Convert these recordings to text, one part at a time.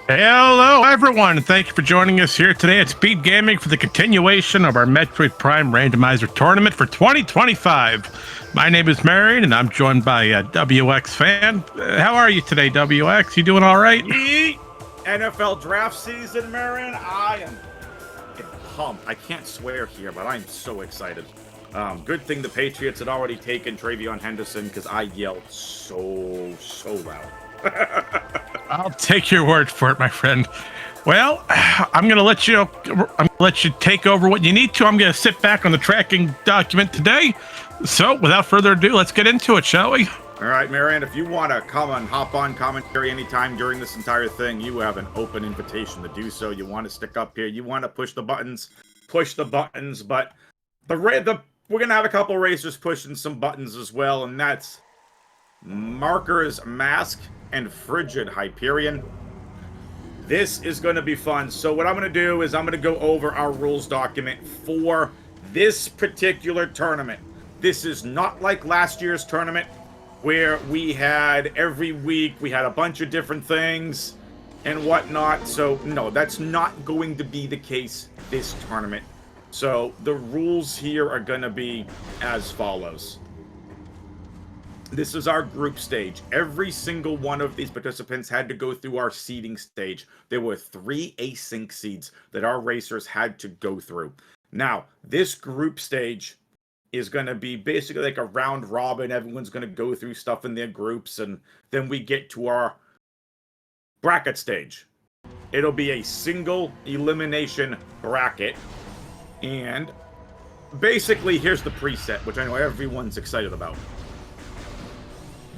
Hello, everyone. Thank you for joining us here today at SpeedGaming for the continuation of our Metroid Prime Randomizer tournament for 2025. My name is Marion, and I'm joined by WX Fan. How are you today, WX? You doing all right? Yeet! NFL draft season, Marion. I am pumped. I can't swear here, but I'm so excited. Good thing the Patriots had already taken Travion Henderson because I yelled so loud. I'll take your word for it, my friend. Well, I'm gonna let you take over what you need to. I'm gonna sit back on the tracking document today. So, without further ado, let's get into it, shall we? All right, Marianne, if you want to come and hop on commentary anytime during this entire thing, you have an open invitation to do so. You want to stick up here, you want to push the buttons, but we're going to have a couple racers pushing some buttons as well, and that's m4rkersm4sk and FrigidHyperion. This is going to be fun. So what I'm going to do is I'm going to go over our rules document for this particular tournament. This is not like last year's tournament, where we had every week, we had a bunch of different things and whatnot. So, no, that's not going to be the case this tournament. So, the rules here are going to be as follows. This is our group stage. Every single one of these participants had to go through our seeding stage. There were 3 async seeds that our racers had to go through. Now, this group stage is going to be basically like a round robin. Everyone's going to go through stuff in their groups, and then we get to our bracket stage. It'll be a single elimination bracket, and basically here's the preset, which I know everyone's excited about.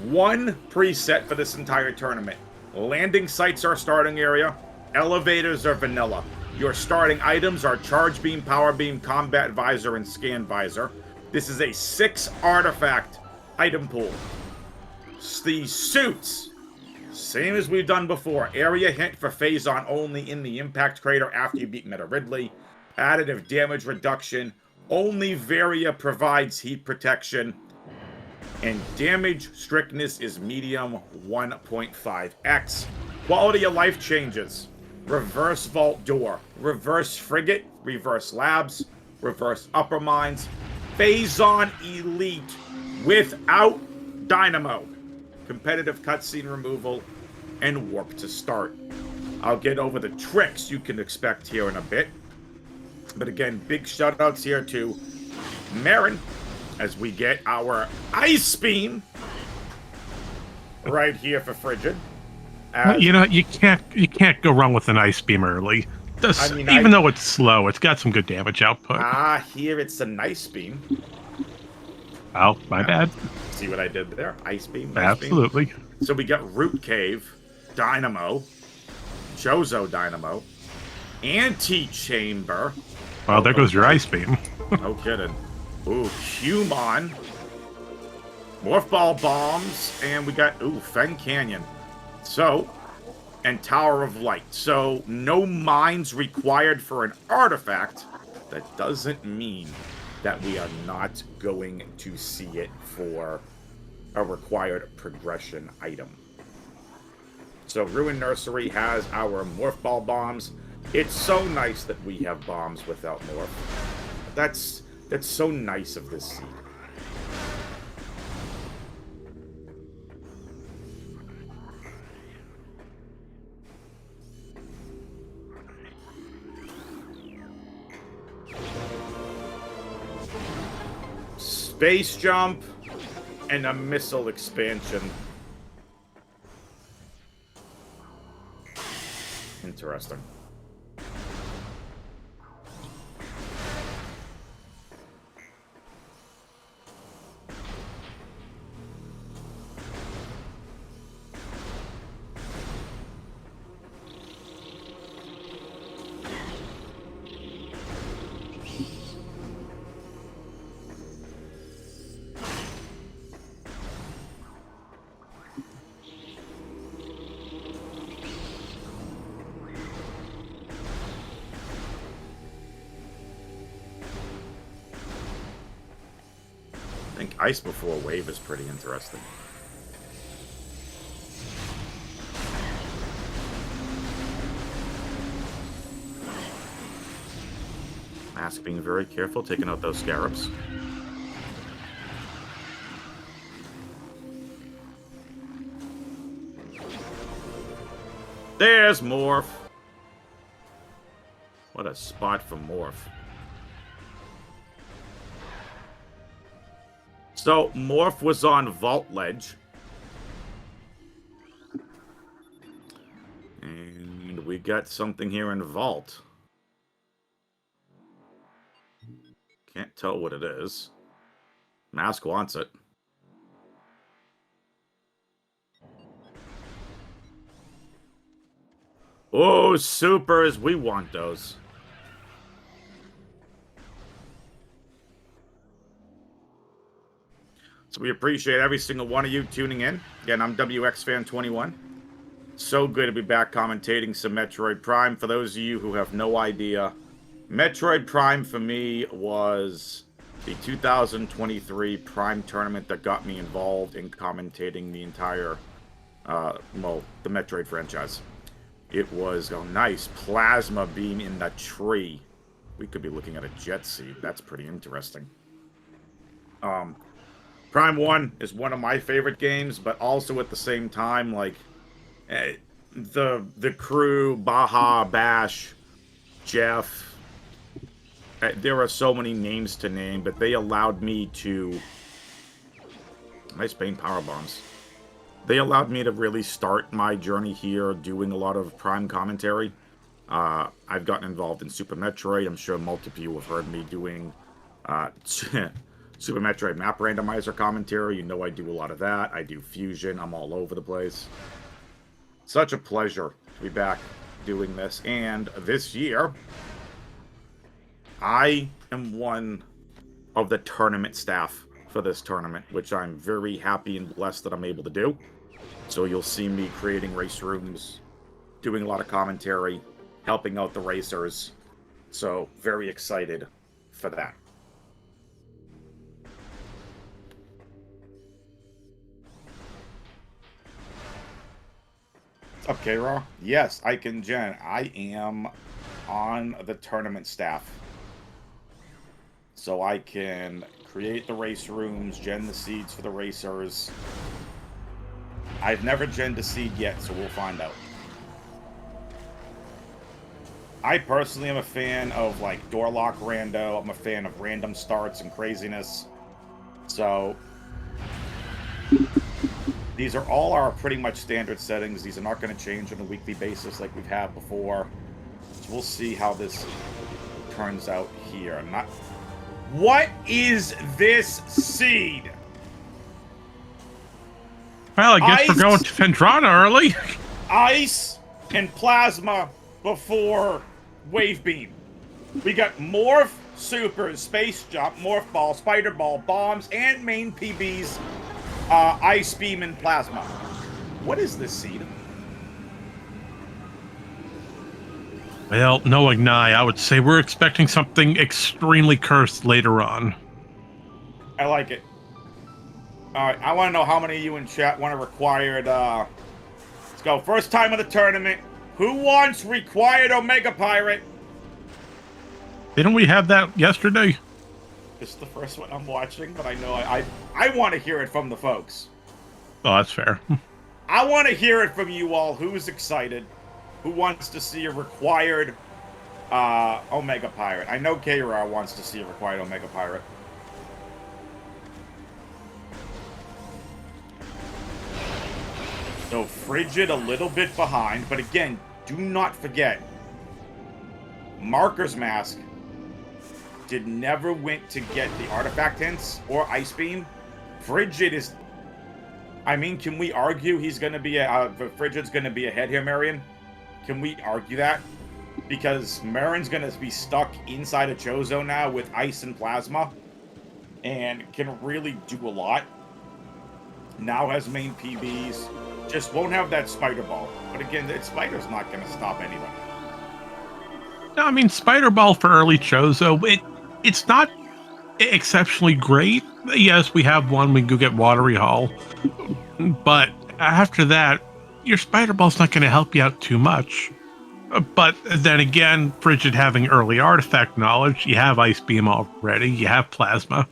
One preset for this entire tournament. Landing sites are starting area, elevators are vanilla. Your starting items are charge beam, power beam, combat visor, and scan visor. This is a 6 artifact item pool. The suits, same as we've done before. Area hint for phase-on only in the impact crater after you beat Meta Ridley. Additive damage reduction. Only Varia provides heat protection. And damage strictness is medium 1.5x. Quality of life changes. Reverse vault door. Reverse frigate. Reverse labs. Reverse upper mines. Phase-on elite without dynamo, competitive cutscene removal, and warp to start. I'll get over the tricks you can expect here in a bit. But again, big shoutouts here to Marin as we get our ice beam right here for Frigid. Well, you know, you can't go wrong with an ice beam early. Even though it's slow, it's got some good damage output. Here it's a nice beam. Oh, my bad. See what I did there? Ice beam. Absolutely. Beam. So we got Root Cave, Dynamo, Jozo Dynamo, Anti-Chamber. Well, there goes your ice beam. No kidding. Ooh, Human, Morph Ball Bombs, and we got, Fen Canyon. So, and Tower of Light. So, no mines required for an artifact. That doesn't mean that we are not going to see it for a required progression item. So, Ruin Nursery has our Morph Ball Bombs. It's so nice that we have bombs without Morph. That's so nice of this seed. Space jump and a missile expansion. Interesting. I think Ice Before Wave is pretty interesting. Mask being very careful, taking out those scarabs. There's Morph. What a spot for Morph. So, Morph was on Vault Ledge. And we got something here in Vault. Can't tell what it is. Mask wants it. Oh, supers. We want those. So we appreciate every single one of you tuning in. Again, I'm WXFan21. So good to be back commentating some Metroid Prime. For those of you who have no idea, Metroid Prime for me was the 2023 Prime tournament that got me involved in commentating the entire, well, the Metroid franchise. It was, oh nice, plasma beam in the tree. We could be looking at a jet seed. That's pretty interesting. Prime 1 is one of my favorite games, but also at the same time, like, the crew, Baja, Bash, Jeff, there are so many names to name, but they allowed me to... Nice Bane power bombs. They allowed me to really start my journey here doing a lot of Prime commentary. I've gotten involved in Super Metroid. I'm sure multiple of you have heard me doing Super Metroid map randomizer commentary. You know I do a lot of that. I do Fusion. I'm all over the place. Such a pleasure to be back doing this. And this year, I am one of the tournament staff for this tournament, which I'm very happy and blessed that I'm able to do. So you'll see me creating race rooms, doing a lot of commentary, helping out the racers. So very excited for that. Okay, Raw. Yes, I can gen. I am on the tournament staff. So I can create the race rooms, gen the seeds for the racers. I've never genned a seed yet, so we'll find out. I personally am a fan of, like, door lock rando. I'm a fan of random starts and craziness. So these are all our pretty much standard settings. These are not going to change on a weekly basis like we've had before. So we'll see how this turns out here. What is this seed? Well, I guess we're going to Fendrana early. Ice and plasma before wave beam. We got Morph, Super, Space Jump, Morph Ball, Spider Ball, Bombs, and main PBs, Ice Beam, and Plasma. What is this seed? Well, no Ignite. I would say we're expecting something extremely cursed later on. I like it. Alright, I want to know how many of you in chat want a required, let's go. First time of the tournament. Who wants required Omega Pirate? Didn't we have that yesterday? This is the first one I'm watching, but I know I want to hear it from the folks. Oh, that's fair. I want to hear it from you all. Who's excited? Who wants to see a required Omega Pirate? I know K-Ra wants to see a required Omega Pirate. So Frigid a little bit behind, but again, do not forget, Marker's Mask did never went to get the artifact hints or Ice Beam. Frigid is, I mean, can we argue he's going to be Frigid's going to be ahead here, Marion? Can we argue that? Because Marin's going to be stuck inside a Chozo now with Ice and Plasma and can really do a lot. Now has main PBs. Just won't have that Spider Ball. But again, that Spider's not going to stop anybody. No, I mean, Spider Ball for early Chozo, it's not exceptionally great. Yes, we have one. We can go get Watery Hall. But after that, your Spider Ball's not going to help you out too much. But then again, Frigid having early artifact knowledge, you have Ice Beam already, you have Plasma.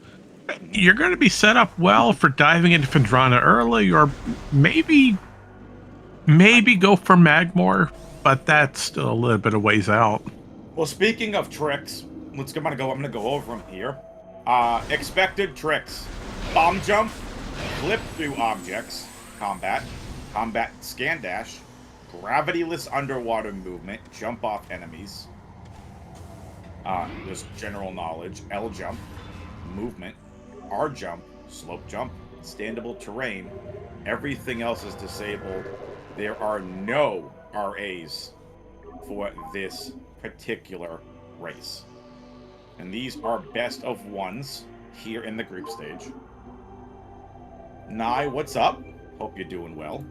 You're going to be set up well for diving into Phendrana early, or maybe go for Magmor, but that's still a little bit of ways out. Well, speaking of tricks, I'm gonna go over them here. Expected tricks: bomb jump, clip through objects, combat scan dash, gravityless underwater movement, jump off enemies. Just general knowledge: L jump, movement, R jump, slope jump, standable terrain. Everything else is disabled. There are no RAs for this particular race. And these are best of ones here in the group stage. Nye, what's up? Hope you're doing well.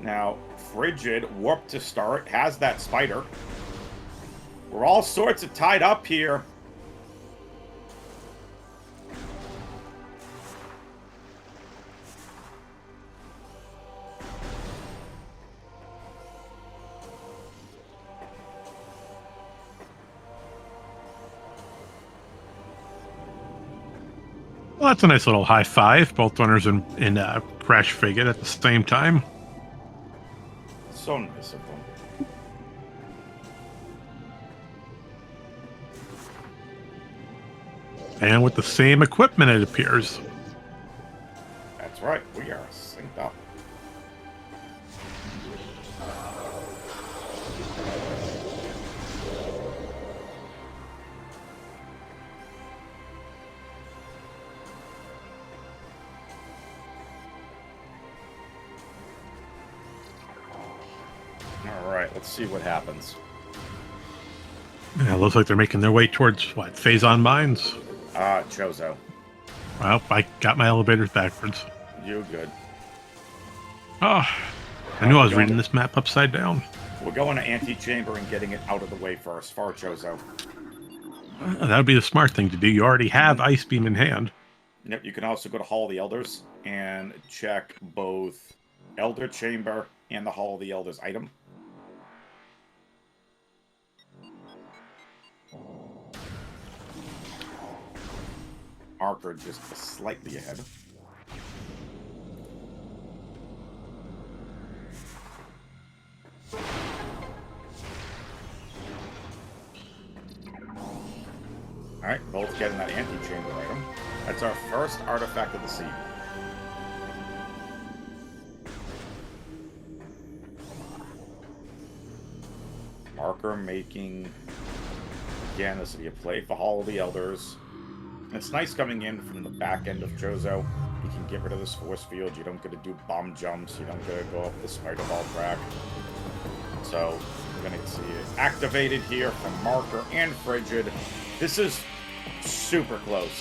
Now, Frigid, warp to start, has that spider. We're all sorts of tied up here. Well, that's a nice little high five. Both runners in Crash Frigid at the same time. So nice of them. And with the same equipment, it appears. That's right, we are synced up. Alright, let's see what happens. Yeah, looks like they're making their way towards, what, Phazon Mines? Chozo. Well, I got my elevators backwards. You good. Oh, I knew I was reading this map upside down. We're going to Antechamber and getting it out of the way first, for Chozo. That would be the smart thing to do. You already have Ice Beam in hand. Yep, you can also go to Hall of the Elders and check both Elder Chamber and the Hall of the Elders item. Marker just slightly ahead. Alright, both getting that Antechamber item. That's our first artifact of the seed. Marker making... Again, this will be a play for Hall of the Elders. And it's nice coming in from the back end of Chozo. You can get rid of this force field. You don't get to do bomb jumps. You don't get to go up the spider ball track. So, we're going to see it activated here from Marker and Frigid. This is super close.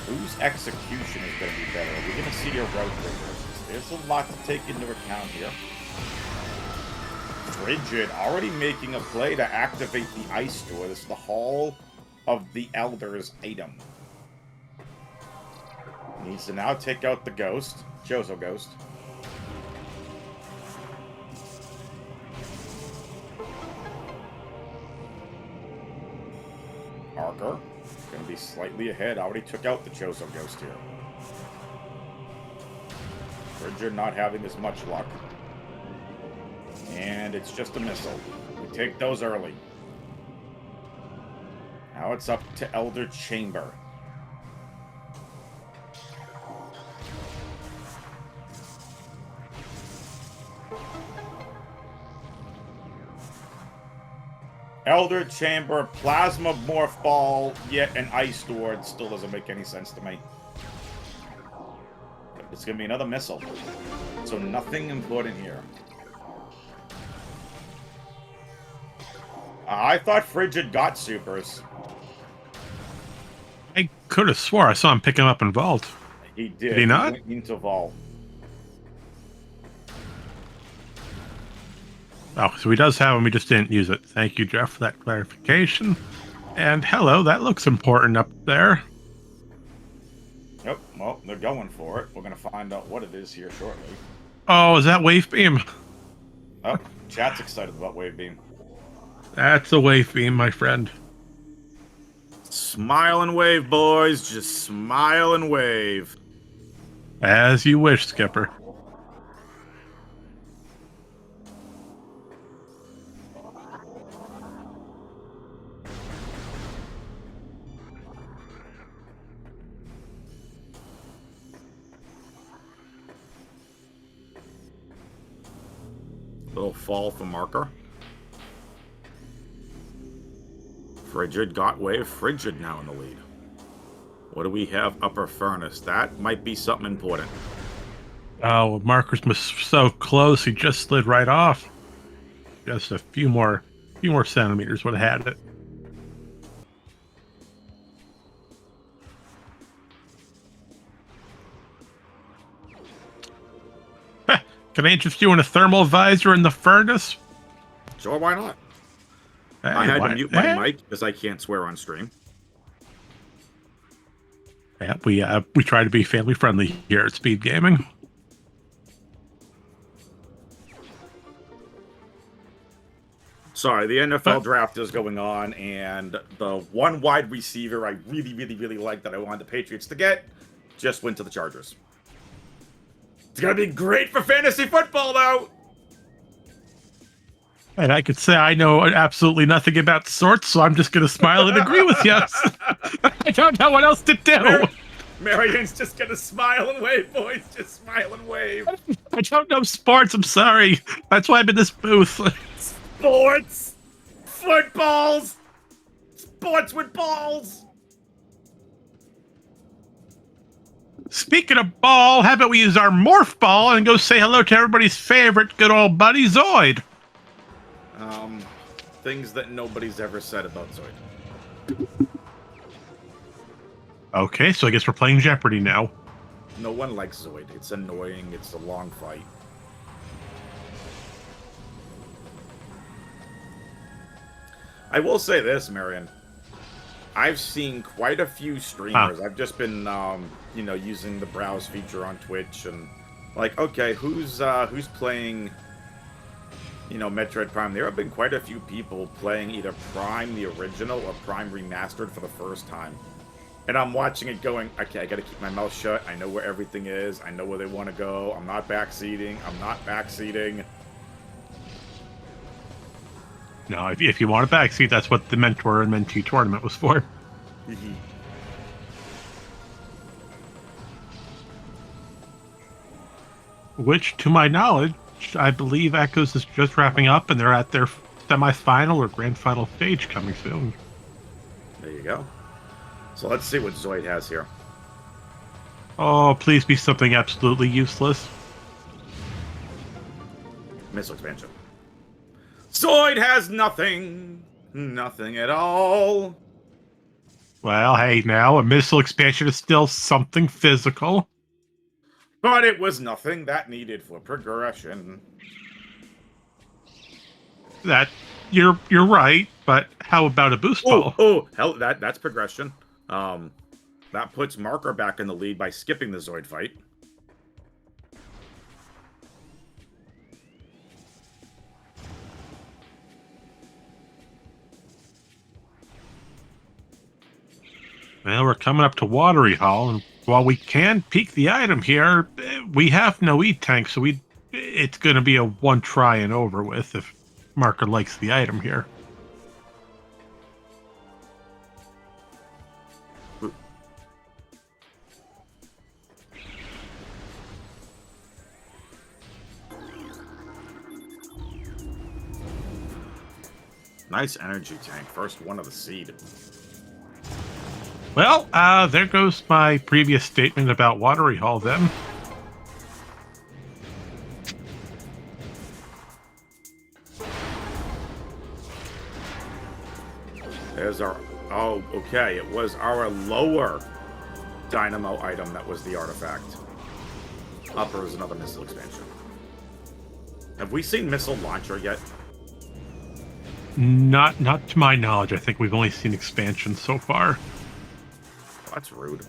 Whose execution is going to be better? We're going to see your road triggers. There's a lot to take into account here. Frigid already making a play to activate the ice door. This is the Hall of the Elders item. Needs to now take out the ghost, Chozo Ghost. Marker, gonna be slightly ahead. Already took out the Chozo Ghost here. Frigid not having as much luck. And it's just a missile. We take those early. Now it's up to Elder Chamber. Elder Chamber, Plasma Morph Ball, yet an Ice Sword. Still doesn't make any sense to me. But it's going to be another missile. So nothing important here. I thought Frigid got supers. I could have swore I saw him pick him up in Vault. He did. Did he not? Went into Vault. Oh, so he does have them, we just didn't use it. Thank you, Jeff, for that clarification. And hello, that looks important up there. Yep, well, they're going for it. We're going to find out what it is here shortly. Oh, is that wave beam? Oh, chat's excited about wave beam. That's a wave beam, my friend. Smile and wave, boys. Just smile and wave. As you wish, Skipper. Little fall for marker. Frigid got wave. Frigid now in the lead. What do we have? Upper furnace. That might be something important. Oh, Markers was so close, he just slid right off. Just a few more centimeters would have had it. Can I interest you in a thermal visor in the furnace? Sure, why not? Hey, I had to mute my mic because I can't swear on stream. Yeah, we try to be family friendly here at Speed Gaming. Sorry, the NFL draft is going on, and the one wide receiver I really like that I wanted the Patriots to get just went to the Chargers. It's gonna be great for fantasy football, though. And I could say I know absolutely nothing about sorts, so I'm just going to smile and agree with you. I don't know what else to do. Marion's just going to smile and wave, boys. Just smile and wave. I don't know sports. I'm sorry. That's why I'm in this booth. Sports. Footballs. Sports with balls. Speaking of ball, how about we use our morph ball and go say hello to everybody's favorite good old buddy, Zoid. Things that nobody's ever said about Zoid. Okay, so I guess we're playing Jeopardy now. No one likes Zoid. It's annoying. It's a long fight. I will say this, Marion. I've seen quite a few streamers. I've just been, using the browse feature on Twitch and like, okay, who's playing, Metroid Prime? There have been quite a few people playing either Prime the original or Prime remastered for the first time. And I'm watching it going, okay, I gotta keep my mouth shut. I know where everything is. I know where they want to go. I'm not backseating. No, if you want a backseat, that's what the Mentor and Mentee tournament was for. Which, to my knowledge, I believe Echoes is just wrapping up, and they're at their semi-final or grand final stage coming soon. There you go. So let's see what Zoid has here. Oh, please be something absolutely useless. Missile expansion. Zoid has nothing. Nothing at all. Well, hey, now, a missile expansion is still something physical. But it was nothing that needed for progression. That you're right, but how about a boost ball? Oh, hell, that's progression. That puts Marker back in the lead by skipping the Zoid fight. Well, we're coming up to Watery Hall, and while we can peek the item here, we have no E-Tank, so it's going to be a one try and over with if Marker likes the item here. Nice energy tank. First one of the seed. Well, there goes my previous statement about Watery Hall then. There's our... Oh, okay. It was our lower dynamo item that was the artifact. Upper is another missile expansion. Have we seen Missile Launcher yet? Not to my knowledge. I think we've only seen expansions so far. Oh, that's rude.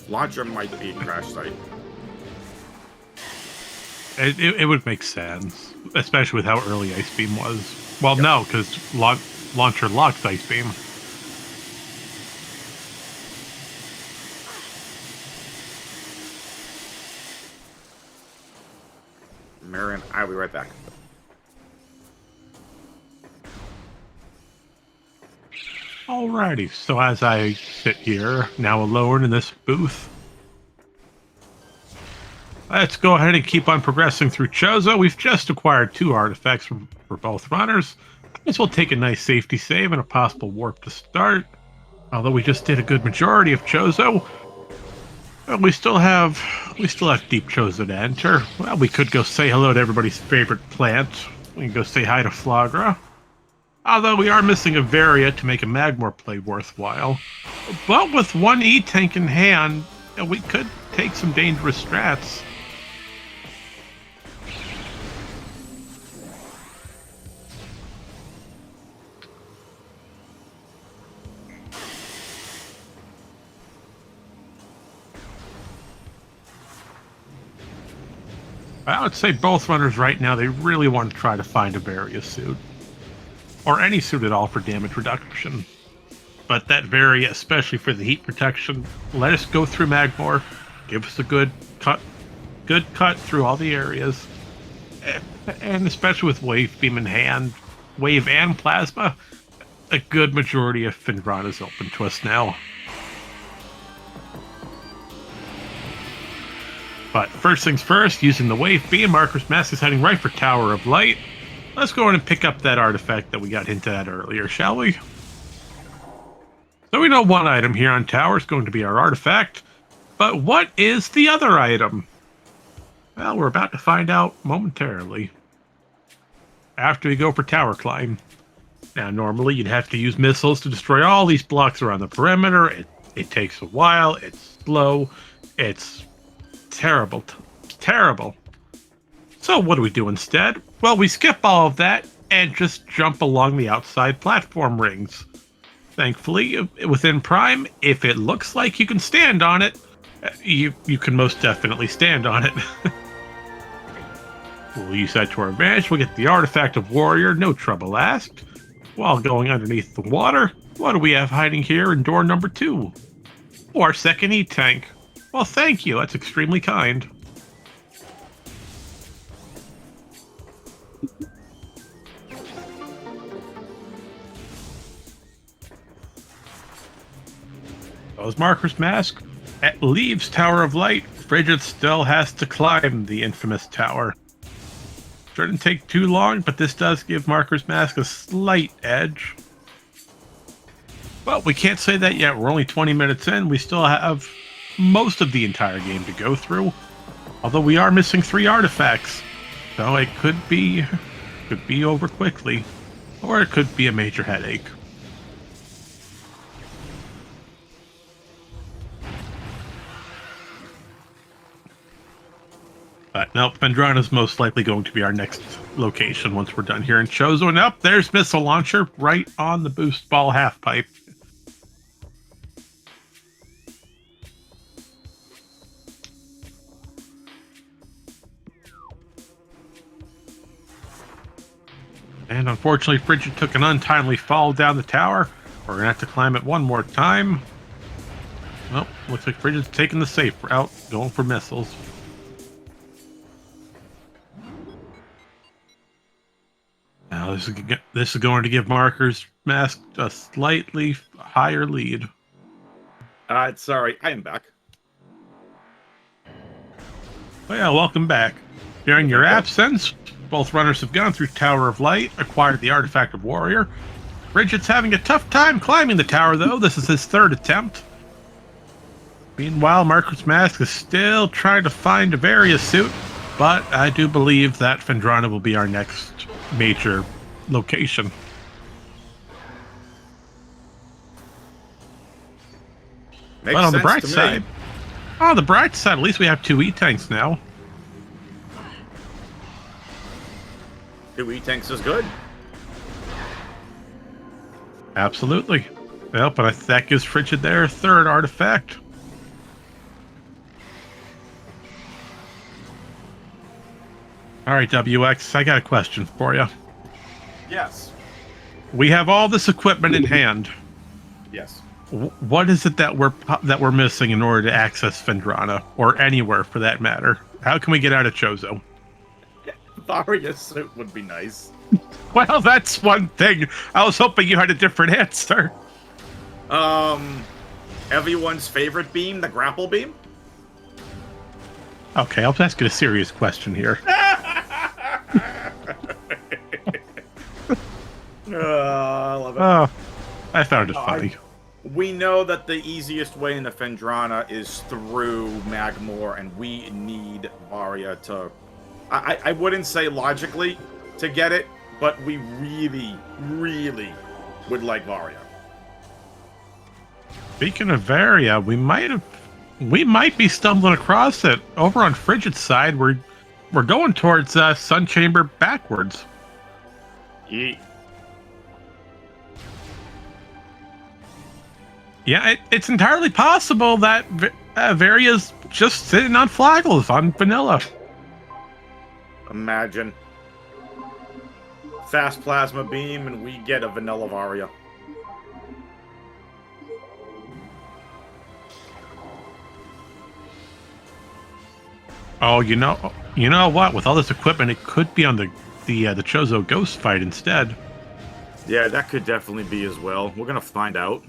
Launcher might be crash site. It would make sense, especially with how early Ice Beam was. Well, yep. No, because launcher locks Ice Beam. Marion, I'll be right back. Alrighty, so as I sit here, now alone in this booth, let's go ahead and keep on progressing through Chozo. We've just acquired 2 artifacts for both runners. I guess we'll take a nice safety save and a possible warp to start. Although we just did a good majority of Chozo, we still have deep Chozo to enter. Well, we could go say hello to everybody's favorite plant. We can go say hi to Flagra. Although we are missing a Varia to make a Magmor play worthwhile. But with 1 E-Tank in hand, we could take some dangerous strats. I would say both runners right now, they really want to try to find a Varia suit. Or any suit at all for damage reduction. But that Varia, especially for the heat protection, let us go through Magmor, give us a good cut through all the areas. And especially with Wave Beam in hand, Wave and Plasma, a good majority of Finron is open to us now. But first things first, using the Wave Beam, Marker's Mask is heading right for Tower of Light. Let's go in and pick up that artifact that we got hinted at earlier, shall we? So we know one item here on Tower is going to be our artifact, but what is the other item? Well, we're about to find out momentarily. After we go for Tower Climb. Now, normally you'd have to use missiles to destroy all these blocks around the perimeter. It takes a while, it's slow, it's terrible, terrible. So what do we do instead? Well, we skip all of that and just jump along the outside platform rings. Thankfully, within Prime, if it looks like you can stand on it, you can most definitely stand on it. We'll use that to our advantage. We'll get the Artifact of Warrior, no trouble asked. While going underneath the water, what do we have hiding here in door number 2? Oh, our second E-Tank. Well, thank you. That's extremely kind. Those Marker's Mask leaves Tower of Light. Frigid still has to climb the infamous tower. Shouldn't take too long, but this does give Marker's Mask a slight edge. But we can't say that yet. We're only 20 minutes in. We still have most of the entire game to go through. Although we are missing 3 artifacts. So it could be over quickly. Or it could be a major headache. But nope, Vendrana's most likely going to be our next location once we're done here in Chozo. And up there's Missile Launcher right on the boost ball half pipe. And unfortunately, Frigid took an untimely fall down the tower. We're going to have to climb it one more time. Well, looks like Frigid's taking the safe route, going for missiles. Now, this is going to give Marker's Mask a slightly higher lead. Sorry, I am back. Well, yeah, welcome back. During your absence, both runners have gone through Tower of Light, acquired the Artifact of Warrior. Frigid's having a tough time climbing the tower, though. This is his 3rd attempt. Meanwhile, Marker's Mask is still trying to find a Varia suit, but I do believe that Vendrana will be our next major location. Makes but on the sense bright to me. side, at least we have 2 E-Tanks now. 2 E-Tanks is good. Absolutely. Well, but that gives Frigid their third artifact. All right, WX, I got a question for you. Yes. We have all this equipment in hand. Yes. What is it that we're missing in order to access Phendrana, or anywhere for that matter? How can we get out of Chozo? Varia suit would be nice. Well, that's one thing. I was hoping you had a different answer. Everyone's favorite beam, the grapple beam? Okay, I'll ask you a serious question here. I love it. Oh, I found it funny. We know that the easiest way into Phendrana is through Magmor, and we need Varia to... I wouldn't say logically to get it, but we really, really would like Varia. Speaking of Varia, we might be stumbling across it over on Frigid's side. We're going towards Sun Chamber backwards. Yeet. Yeah, it's entirely possible that Varia's just sitting on Flaggles on vanilla. Imagine. Fast Plasma Beam, and we get a vanilla Varia. Oh, you know what? With all this equipment, it could be on the Chozo Ghost fight instead. Yeah, that could definitely be as well. We're gonna find out.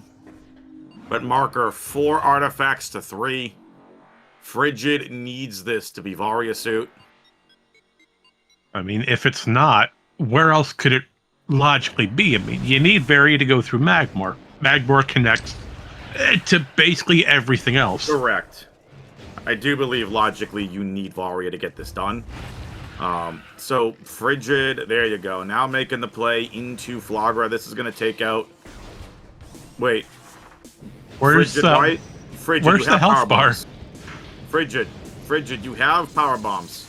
But marker 4 artifacts to 3. Frigid needs this to be Varia suit. I mean, if it's not, where else could it logically be? I mean, you need Varia to go through Magmor. Magmor connects to basically everything else. Correct. I do believe logically you need Varia to get this done. So Frigid, there you go. Now making the play into Flagra. This is going to take out... Wait. Where's Frigid, right? Frigid, where's you the have health power bar? bombs. Frigid, you have power bombs.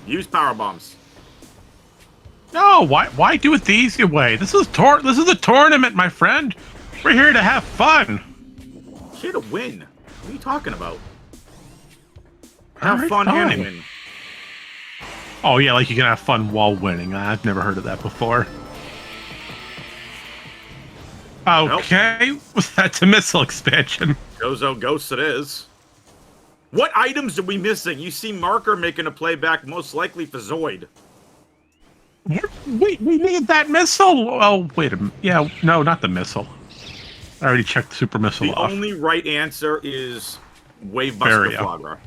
Use power bombs. No, why do it the easy way? This is a tournament, my friend. We're here to have fun. Here to win. What are you talking about? Have All right, fun fine. and win. Oh yeah, like you can have fun while winning. I've never heard of that before. Okay, nope. That's a missile expansion. Chozo Ghost it is. What items are we missing? You see Marker making a playback, most likely for Zoid. We need that missile. Oh, wait a minute. Yeah, no, not the missile. I already checked the super missile off. The only right answer is Wavebuster Flagra.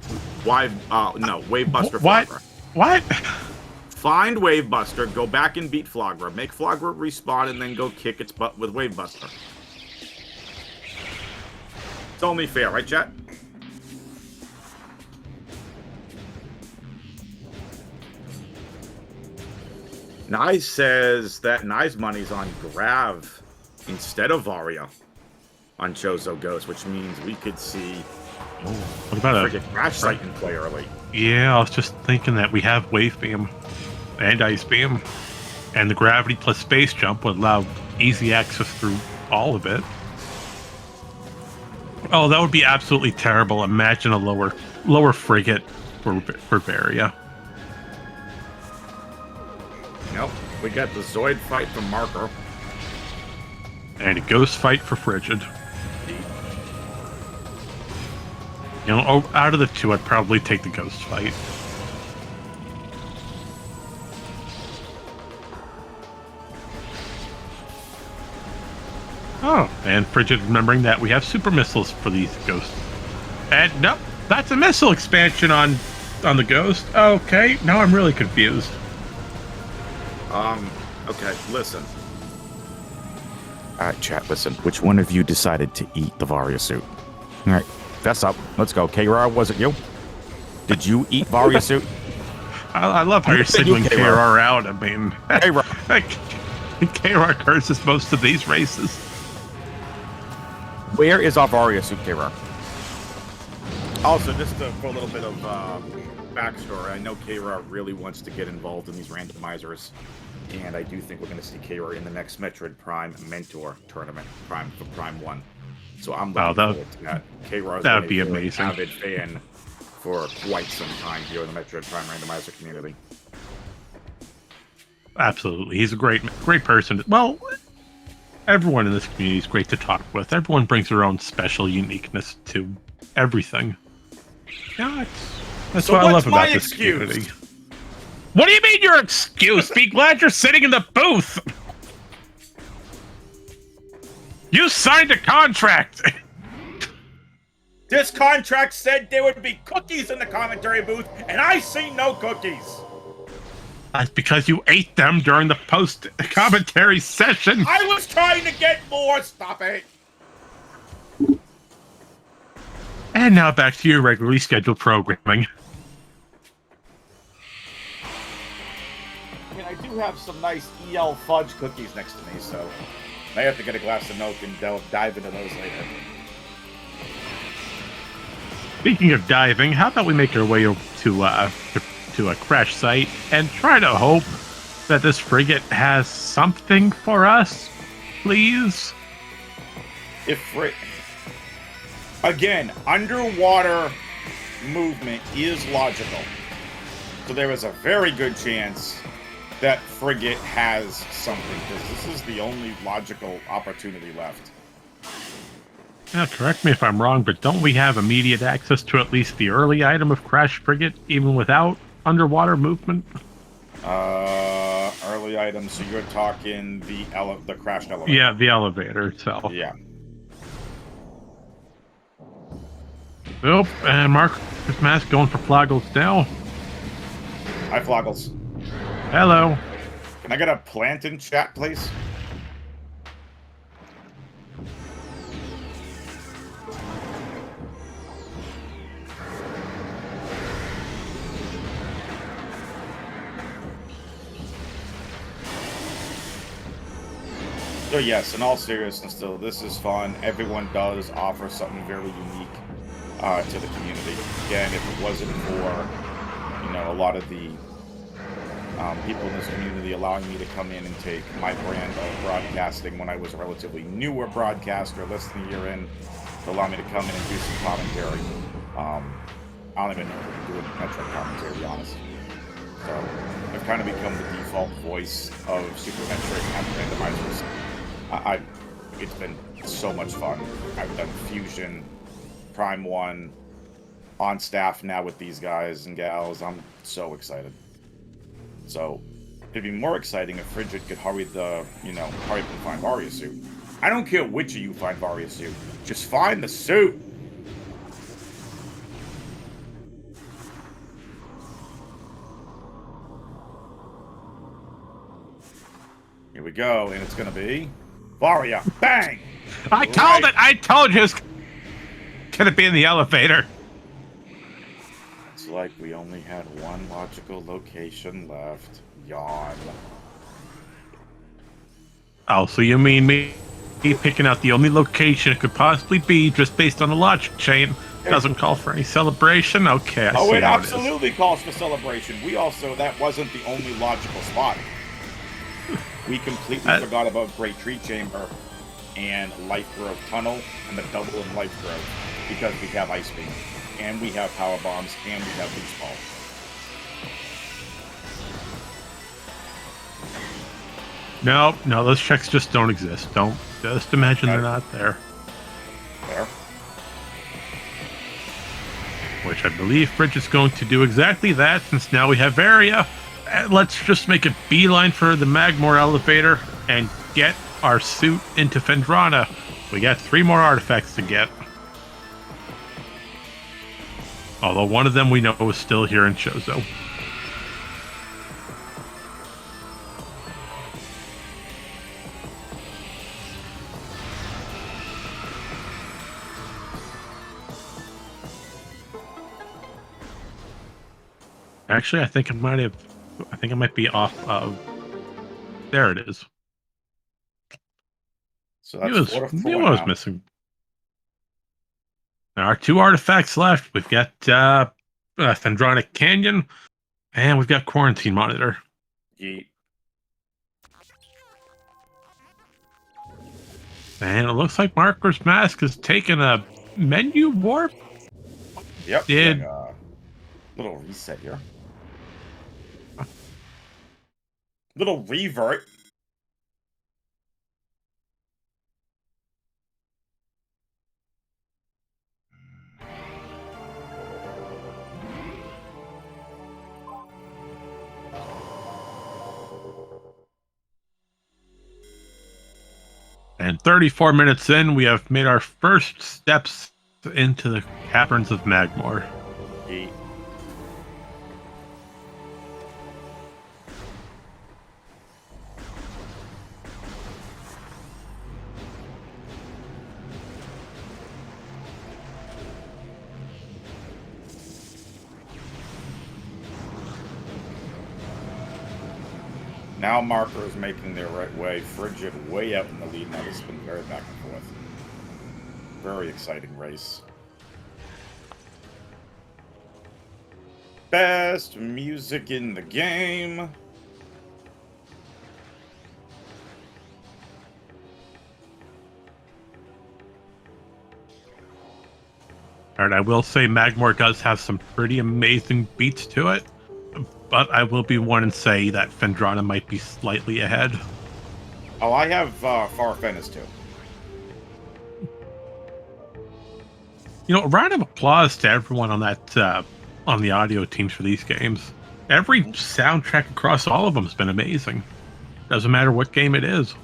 Wavebuster Flagra. What? Find Wavebuster, go back and beat Flagra. Make Flagra respawn, and then go kick its butt with Wavebuster. It's only fair, right, chat? Nye says that Nye's money's on Grav instead of Varia on Chozo Ghost, which means we could see what about a Crash Site in play early. Yeah, I was just thinking that we have Wave Beam and Ice Beam, and the Gravity plus Space Jump would allow easy access through all of it. Oh, that would be absolutely terrible. Imagine a lower frigate for Varia. Nope. We got the Zoid fight from Marker. And a Ghost fight for Frigid. You know, out of the two, I'd probably take the Ghost fight. Oh, and Frigid remembering that we have super missiles for these Ghosts. And nope, that's a missile expansion on the Ghost. Okay, now I'm really confused. Okay, listen. Alright, chat, listen. Which one of you decided to eat the Varia suit? Alright, fess up. Let's go. KR, was it you? Did you eat Varia suit? I love how you're singling KR out. I mean, KR curses most of these races. Where is our Varia suit, KR? Also, just for a little bit of backstory. I know K-Ra really wants to get involved in these randomizers, and I do think we're going to see K-Ra in the next Metroid Prime Mentor tournament, for Prime 1. So I'm looking forward to that. K-Ra's been a very avid fan for quite some time here in the Metroid Prime Randomizer community. Absolutely. He's a great person. Well, everyone in this community is great to talk with. Everyone brings their own special uniqueness to everything. Yeah, that's what I love about this community. What do you mean your excuse? Be glad you're sitting in the booth. You signed a contract. This contract said there would be cookies in the commentary booth, and I see no cookies. That's because you ate them during the post-commentary session. I was trying to get more. Stop it. And now back to your regularly scheduled programming. I mean, I do have some nice EL fudge cookies next to me, so I have to get a glass of milk and dive into those later. Speaking of diving, how about we make our way over to a crash site and try to hope that this frigate has something for us, please? Again, underwater movement is logical. So there is a very good chance that frigate has something, because this is the only logical opportunity left. Now, correct me if I'm wrong, but don't we have immediate access to at least the early item of Crash Frigate, even without underwater movement? Early items, so you're talking the crashed elevator. Yeah, the elevator itself. Yeah. Nope, and m4rkersm4sk going for Floggles now. Hi, Floggles. Hello. Can I get a plant in chat, please? So yes, in all seriousness, though, this is fun. Everyone does offer something very unique to the community. Again, if it wasn't for, a lot of the people in this community allowing me to come in and take my brand of broadcasting when I was a relatively newer broadcaster, less than a year in, to allow me to come in and do some commentary. I don't even know if I can do a Metroid commentary, to be honest. So I've kind of become the default voice of Super Metroid and Randomizers. It's been so much fun. I've done Fusion, Prime 1, on staff now with these guys and gals. I'm so excited. So it'd be more exciting if Frigid could hurry up and find Varia suit. I don't care which of you find Varia suit. Just find the suit. Here we go, and it's gonna be Varia. Bang! I called it! I told you it's gonna be in the elevator. It's like we only had one logical location left. Yawn. Oh, so you mean me picking out the only location it could possibly be just based on the logic chain doesn't call for any celebration? Okay, I see it how absolutely calls for celebration. That wasn't the only logical spot. We completely forgot about Great Tree Chamber and Life Grove Tunnel and the double in Life Grove because we have Ice Beam, and we have Power Bombs, and we have Beach Ball. No, those checks just don't exist. Don't just imagine they're not there. There. Which I believe Fridge is going to do exactly that, since now we have Varia. Let's just make a beeline for the Magmore elevator and get our suit into Phendrana. We got 3 more artifacts to get. Although one of them we know is still here in Chozo. Actually, I think I might be off of... There it is. So that's knew I was missing. There are 2 artifacts left. We've got Dendronic Canyon, and we've got Quarantine Monitor. Yeet. And it looks like Marker's Mask has taken a menu warp. Yep. Did Getting a little reset here. Little revert. And 34 minutes in, we have made our first steps into the caverns of Magmor. Yeet. Now Marker is making their right way. Frigid way out in the lead. Now this has been very back and forth. Very exciting race. Best music in the game. All right, I will say Magmor does have some pretty amazing beats to it, but I will be one and say that Phendrana might be slightly ahead. Oh, I have Farfennis too. You know, a round of applause to everyone on that on the audio teams for these games. Every soundtrack across all of them has been amazing. Doesn't matter what game it is.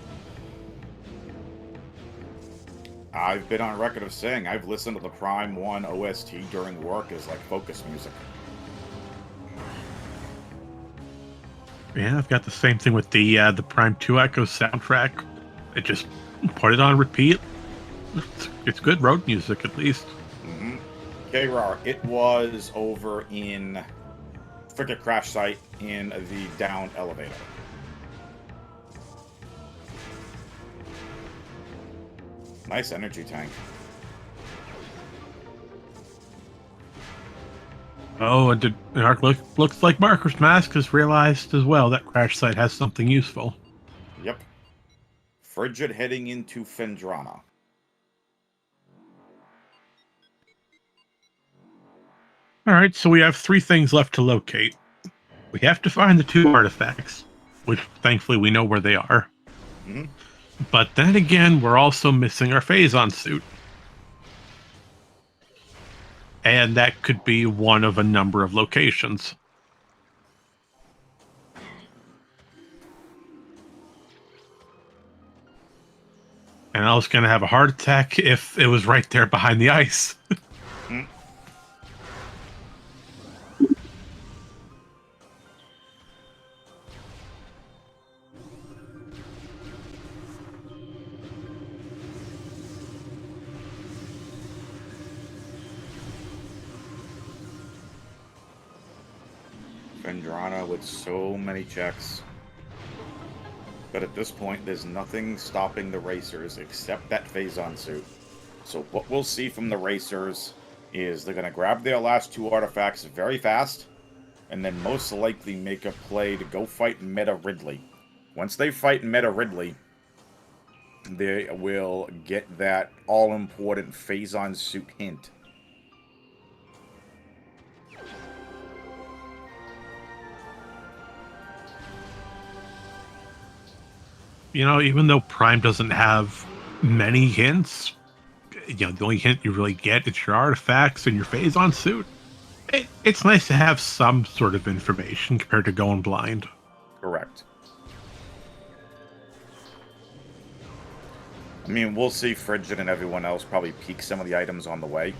I've been on record of saying I've listened to the Prime 1 OST during work as like focus music. Yeah, I've got the same thing with the Prime 2 Echo soundtrack. It just put it on repeat. It's good road music, at least. Mm-hmm. K-Rar, it was over in Frigid Crash Site in the down elevator. Nice energy tank. Oh, and looks like Marker's Mask has realized as well that Crash Site has something useful. Yep. Frigid heading into Phendrana. All right, so we have 3 things left to locate. We have to find the 2 artifacts, which thankfully we know where they are. Mm-hmm. But then again, we're also missing our Phazon suit. And that could be one of a number of locations. And I was going to have a heart attack if it was right there behind the ice. Mm. Phendrana with so many checks. But at this point, there's nothing stopping the racers except that Phazon suit. So what we'll see from the racers is they're going to grab their last 2 artifacts very fast, and then most likely make a play to go fight Meta Ridley. Once they fight Meta Ridley, they will get that all-important Phazon suit hint. You know, even though Prime doesn't have many hints, you know, the only hint you really get is your artifacts and your Phazon suit. It's nice to have some sort of information compared to going blind. Correct. I mean, we'll see Frigid and everyone else probably peek some of the items on the way.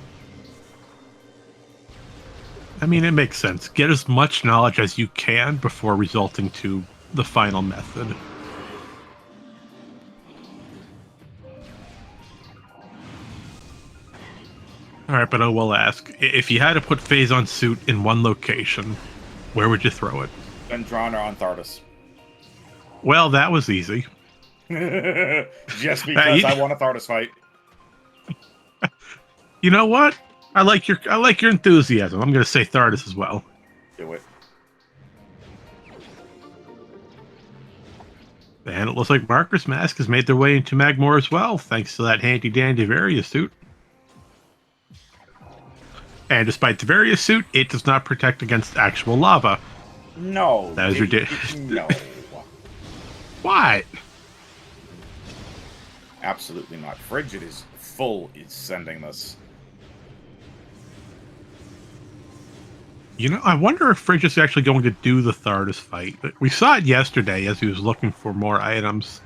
I mean, it makes sense. Get as much knowledge as you can before resulting to the final method. All right, but I will ask, if you had to put Phazon suit in one location, where would you throw it? Phendrana on Thardus. Well, that was easy. Just because I want a Thardus fight. You know what? I like your enthusiasm. I'm going to say Thardus as well. Do it. And it looks like m4rkersm4sk has made their way into Magmor as well, thanks to that handy-dandy Varia suit. And despite the Varia suit, it does not protect against actual lava. No. That is ridiculous. No. What? Absolutely not. Frigid is sending this. You know, I wonder if Frigid is actually going to do the Thardus fight. We saw it yesterday as he was looking for more items.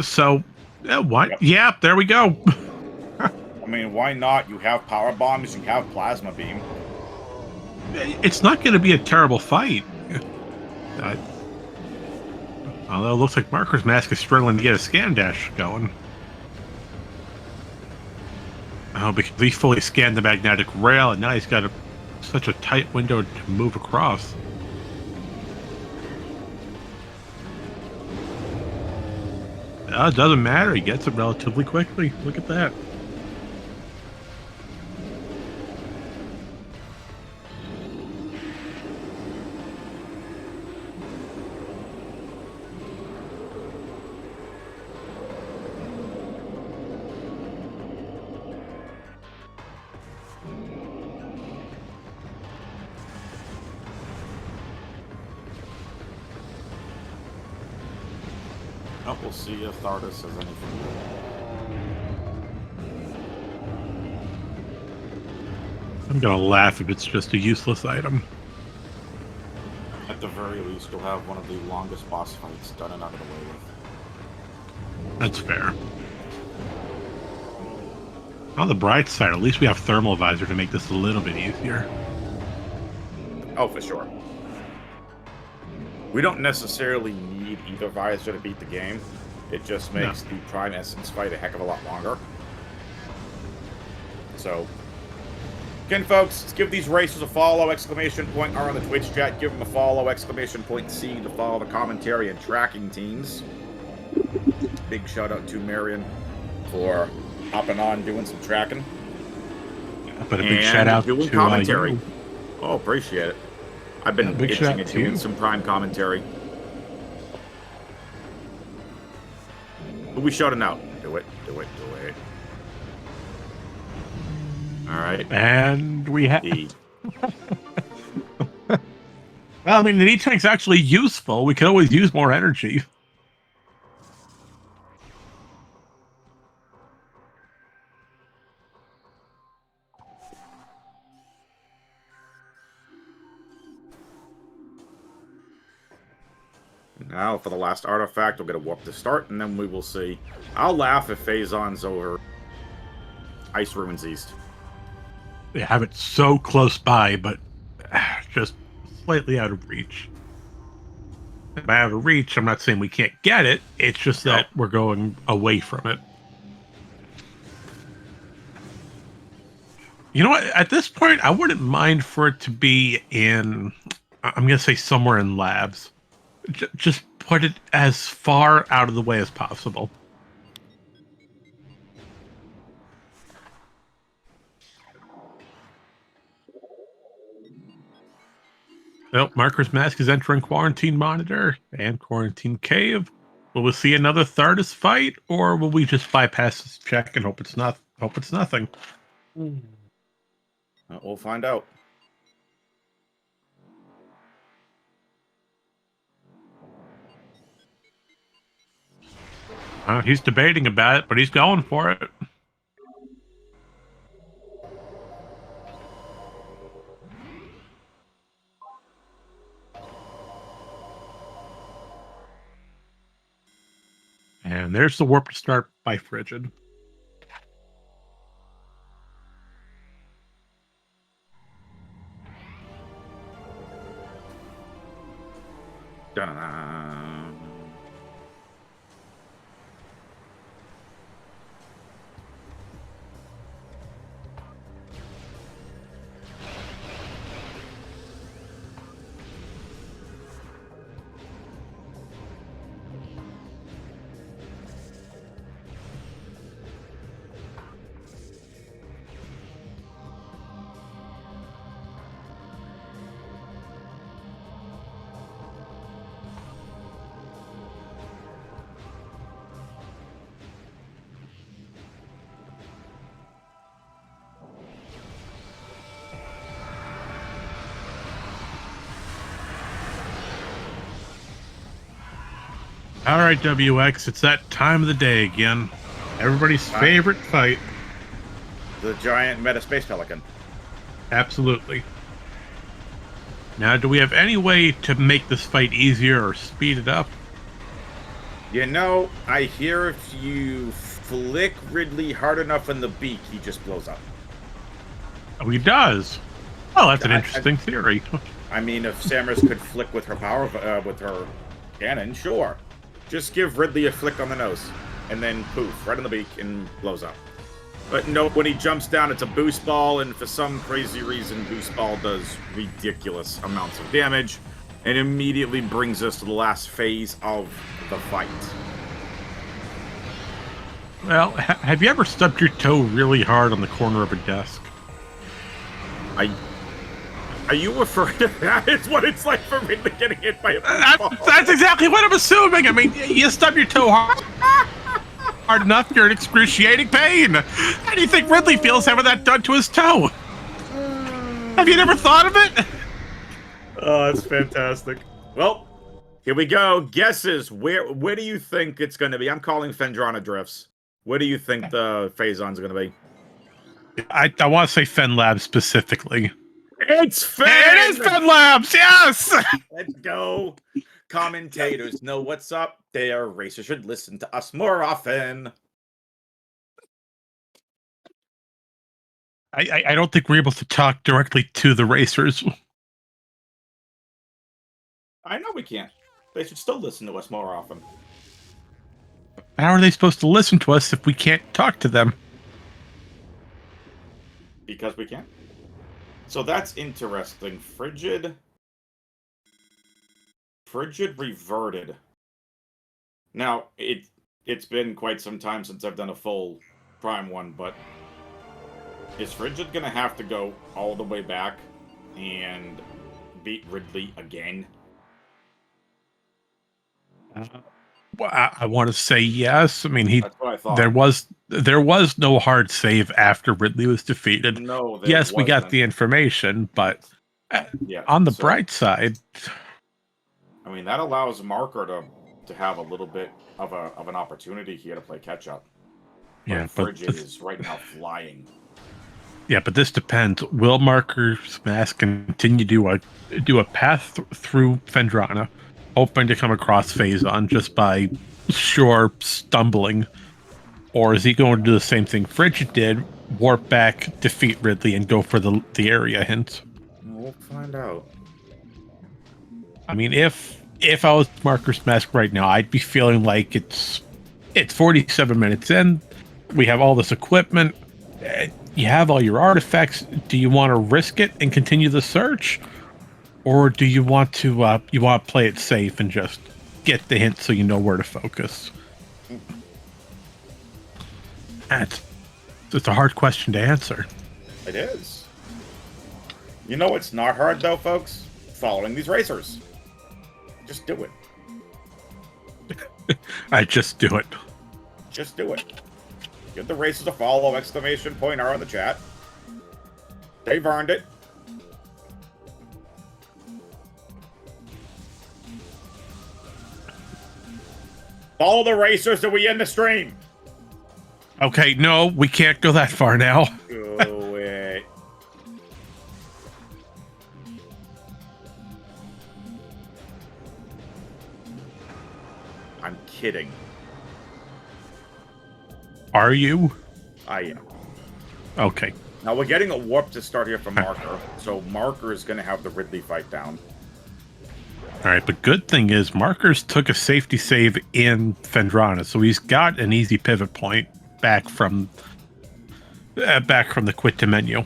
So, what? Yep. Yeah, there we go. I mean, why not? You have power bombs, you have plasma beam. It's not going to be a terrible fight. Although it looks like m4rkersm4sk is struggling to get a scan dash going. Oh, because he fully scanned the magnetic rail, and now he's got such a tight window to move across. It doesn't matter. He gets it relatively quickly. Look at that. Oh, we'll see if Thardus has anything good. I'm gonna laugh if it's just a useless item. At the very least, you'll have one of the longest boss fights done and out of the way with. That's fair. On the bright side, at least we have thermal visor to make this a little bit easier. Oh, for sure. We don't necessarily need either visor to beat the game. It just makes the Prime Essence fight a heck of a lot longer. So, again, folks, let's give these racers a follow, !R on the Twitch chat. Give them a follow, !C to follow the commentary and tracking teams. Big shout out to Marion for hopping on, doing some tracking. But a big shout out doing to commentary. you. Oh, appreciate it. I've been itching at doing some Prime commentary. Who we shouting out? Do it, do it, do it. All right. And we have... Well, I mean, the E-Tank's actually useful. We could always use more energy. Now, for the last artifact, we'll get a warp to start, and then we will see. I'll laugh if Phazon's over Ice Ruins East. They have it so close by, but just slightly out of reach. By out of reach, I'm not saying we can't get it. It's just that we're going away from it. You know what? At this point, I wouldn't mind for it to be in... I'm going to say somewhere in labs. Just put it as far out of the way as possible. Well, m4rkersm4sk is entering Quarantine Monitor and Quarantine Cave. Will we see another Thardus fight, or will we just bypass this check and hope it's not? Hope it's nothing. We'll find out. He's debating about it, but he's going for it. And there's the warp to start by Frigid. Dun-dun-dun. All right, WX, it's that time of the day again. Everybody's favorite fight. The giant meta space pelican. Absolutely. Now, do we have any way to make this fight easier or speed it up? You know, I hear if you flick Ridley hard enough in the beak, he just blows up. Oh, he does. Oh, that's an interesting theory. I mean, if Samus could flick with her power, with her cannon, sure. Just give Ridley a flick on the nose, and then poof, right in the beak, and blows up. But no, when he jumps down, it's a boost ball, and for some crazy reason, boost ball does ridiculous amounts of damage, and immediately brings us to the last phase of the fight. Well, have you ever stubbed your toe really hard on the corner of a desk? Are you referring to that? It's what it's like for Ridley getting hit by a boost ball. That's exactly what I'm assuming. I mean, you stub your toe hard enough, you're in excruciating pain. How do you think Ridley feels having that done to his toe? Have you never thought of it? Oh, that's fantastic. Well, here we go. Guesses. Where do you think it's going to be? I'm calling Phendrana Drifts. Where do you think the Phazon's going to be? I want to say Fen Labs specifically. It's Fen! It is Fen Labs, yes! Let's go. Commentators know what's up there. Racers should listen to us more often. I don't think we're able to talk directly to the racers. I know we can't. They should still listen to us more often. How are they supposed to listen to us if we can't talk to them? Because we can. So that's interesting. Frigid reverted. Now, it's been quite some time since I've done a full Prime one, but is Frigid gonna have to go all the way back and beat Ridley again? Well, I want to say yes. I mean, That's what I thought. there was no hard save after Ridley was defeated. No, yes, we got the information, but on the bright side, I mean, that allows Marker to have a little bit of an opportunity here to play catch up. Yeah, Frigid is right now flying. Yeah, but this depends. Will m4rkersm4sk continue to do a path through Phendrana, hoping to come across Phazon just by sure stumbling? Or is he going to do the same thing Frigid did, warp back, defeat Ridley, and go for the area hint? We'll find out. I mean, if I was m4rkersm4sk right now, I'd be feeling like it's 47 minutes in, we have all this equipment, you have all your artifacts. Do you want to risk it and continue the search? Or do you want to play it safe and just get the hint so you know where to focus? It's a hard question to answer. It is. You know what's not hard, though, folks? Following these racers. Just do it. I just do it. Just do it. Give the racers a follow! !R in the chat. They've earned it. Follow the racers till we end the stream. Okay, no, we can't go that far now. Go it. I'm kidding. Are you? I am. Okay. Now we're getting a warp to start here from Marker, so Marker is going to have the Ridley fight down. All right, but good thing is m4rkers took a safety save in Phendrana, so he's got an easy pivot point back from the quit to menu.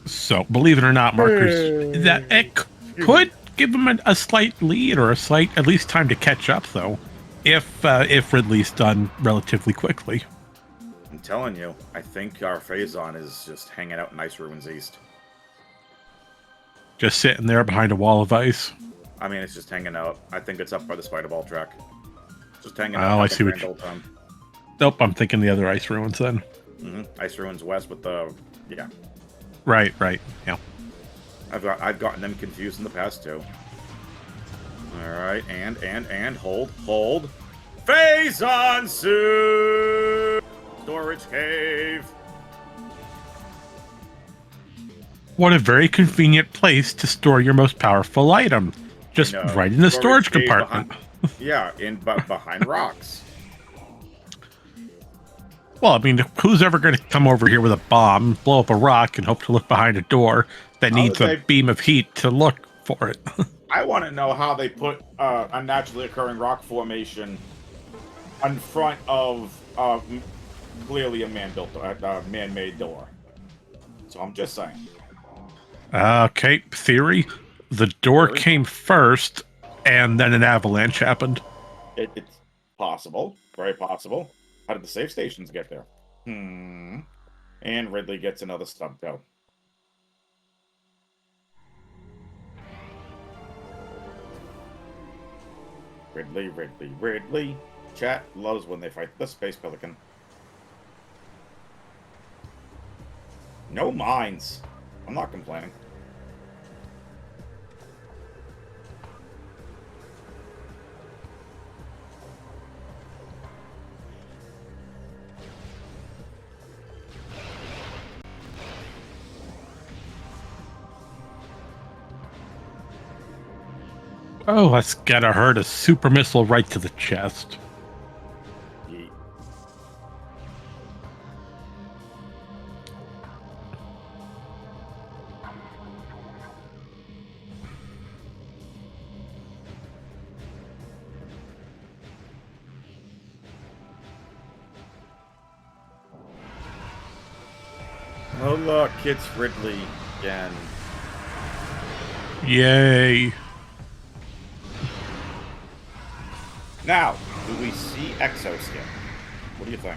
So believe it or not, m4rkers that it could give him a slight lead or at least time to catch up, though, if Ridley's done relatively quickly. I'm telling you, I think our Phazon is just hanging out in Ice Ruins East. Just sitting there behind a wall of ice. I mean, it's just hanging out. I think it's up by the Spider Ball track. Just hanging out. Oh, I see what you... Nope, I'm thinking the other Ice Ruins then. Ice Ruins West with the... Yeah. Right, yeah. I've gotten them confused in the past, too. Alright, and hold. Phase on suit! Storage cave. What a very convenient place to store your most powerful item. Just right in the storage compartment. Behind rocks. Well, I mean, who's ever going to come over here with a bomb, blow up a rock, and hope to look behind a door that needs a beam of heat to look for it? I want to know how they put a naturally occurring rock formation in front of clearly a man-made door. So I'm just saying. Okay, theory. The door came first, and then an avalanche happened. It's possible. Very possible. How did the safe stations get there? And Ridley gets another stub go. Ridley. Chat loves when they fight the Space Pelican. No mines. I'm not complaining. Oh, that's gotta hurt. A super missile right to the chest. Yeet. Oh look, it's Ridley again. Yay. Now, do we see Exoskin? What do you think?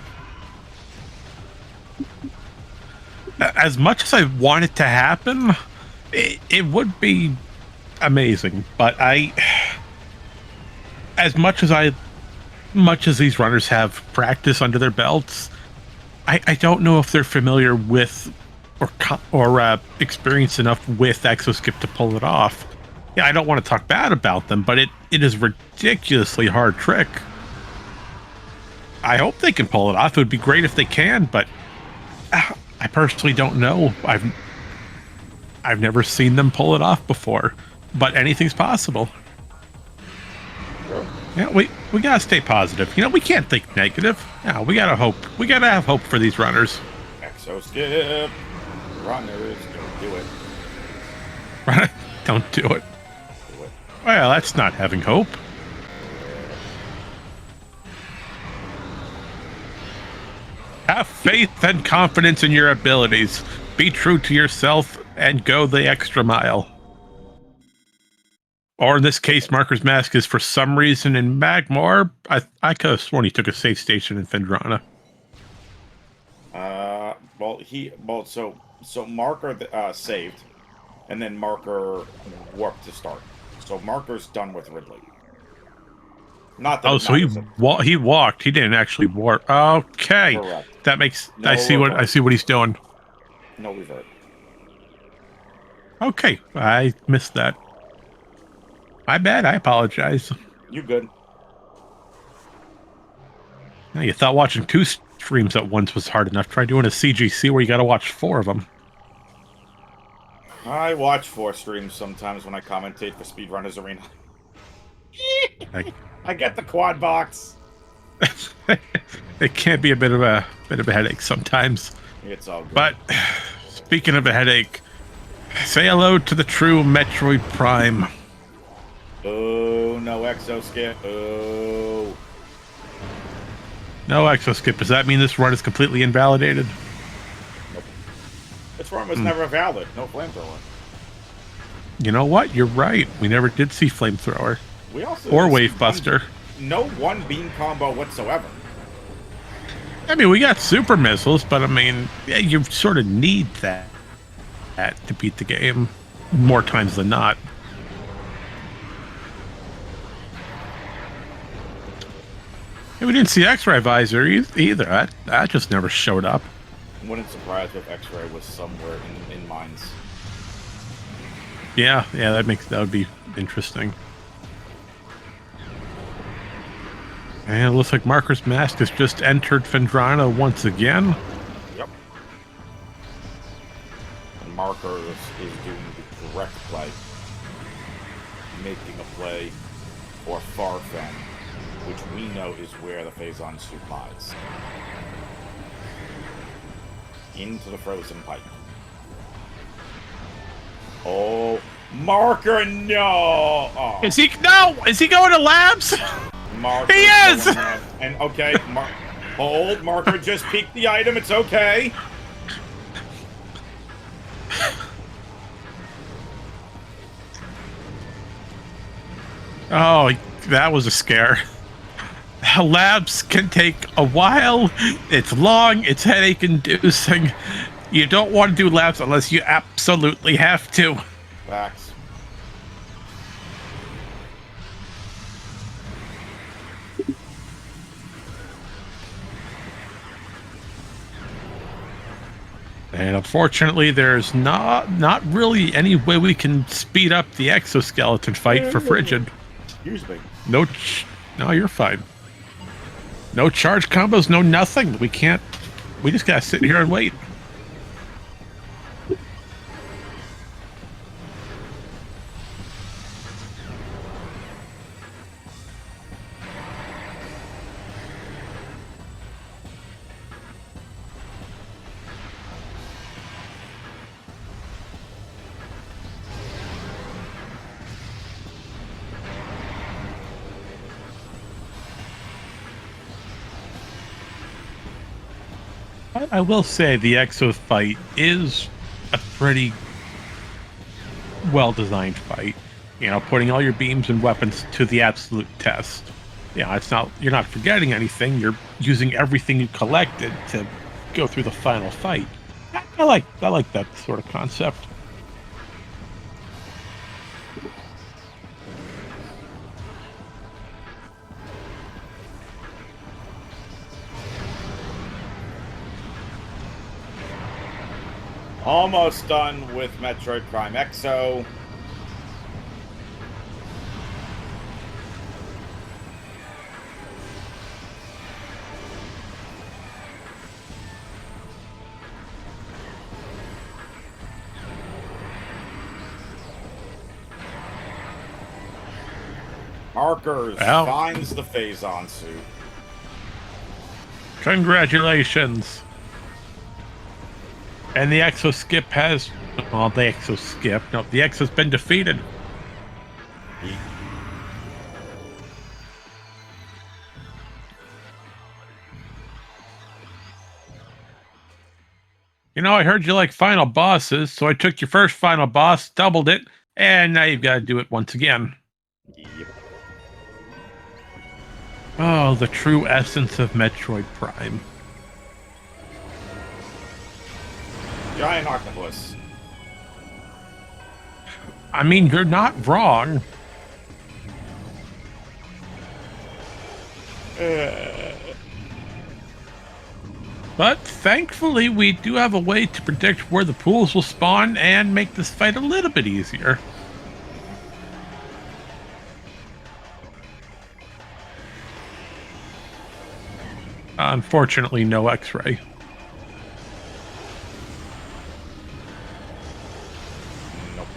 As much as I want it to happen, it would be amazing. But as much as these runners have practice under their belts, I don't know if they're familiar with or experienced enough with Exoskip to pull it off. Yeah, I don't want to talk bad about them, but it is a ridiculously hard trick. I hope they can pull it off. It would be great if they can, but I personally don't know. I've never seen them pull it off before, but anything's possible. Yeah, we gotta stay positive. You know, we can't think negative. Yeah, we gotta hope. We gotta have hope for these runners. Exoskip. Runners, don't do it. Don't do it. Well, that's not having hope. Have faith and confidence in your abilities. Be true to yourself and go the extra mile. Or in this case, Marker's Mask is for some reason in Magmor. I could have sworn he took a safe station in Fendrana. So Marker saved, and then Marker warped to start. So Marker's done with Ridley. Not that. Oh, so he walked. He didn't actually warp. Okay, correct. That makes. No I see what he's doing. No revert. Okay, I missed that. My bad. I apologize. You good? Now, you thought watching 2 streams at once was hard enough. Try doing a CGC where you got to watch 4 of them. I watch 4 streams sometimes when I commentate for Speedrunners Arena. I get the quad box. It can be a bit of a headache sometimes. It's all good. But speaking of a headache, say hello to the true Metroid Prime. Oh, no Exoskip. Oh. No Exoskip. Does that mean this run is completely invalidated? Nope. This run was never valid. No flamethrower. You know what? You're right. We never did see flamethrower. We also or wave buster. No one beam combo whatsoever. I mean, we got super missiles, but I mean, yeah, you sort of need that to beat the game more times than not. And we didn't see X-ray visor either. That just never showed up. I wouldn't surprise if X-ray was somewhere in mines. Yeah, that would be interesting. And it looks like m4rkersm4sk has just entered Fendrana once again. Yep. And Marker is doing the correct play. Making a play for Farfen, which we know is where the Phazon suit lies. Into the frozen pipe. Oh, Marker, no! Oh. Is he going to labs? Marker He is! And okay, hold, Marker just peeked the item, it's okay. Oh, that was a scare. Labs can take a while. It's long. It's headache-inducing. You don't want to do labs unless you absolutely have to. Facts. And unfortunately, there's not really any way we can speed up the exoskeleton fight for Frigid. Excuse me. No, you're fine. No charge combos, no nothing. We can't. We just gotta sit here and wait. I will say the Exo fight is a pretty well-designed fight. You know, putting all your beams and weapons to the absolute test. Yeah, it's not, you're not forgetting anything. You're using everything you collected to go through the final fight. I like that sort of concept. Almost done with Metroid Prime Exo. Markers finds the Phazon suit. Congratulations. And the Exo skip has... Well, the Exo skip... No, the Exo's been defeated. You know, I heard you like final bosses, so I took your first final boss, doubled it, and now you've got to do it once again. Yep. Oh, the true essence of Metroid Prime. Giant octopus. I mean, you're not wrong. But thankfully, we do have a way to predict where the pools will spawn and make this fight a little bit easier. Unfortunately, no X-ray. Nope.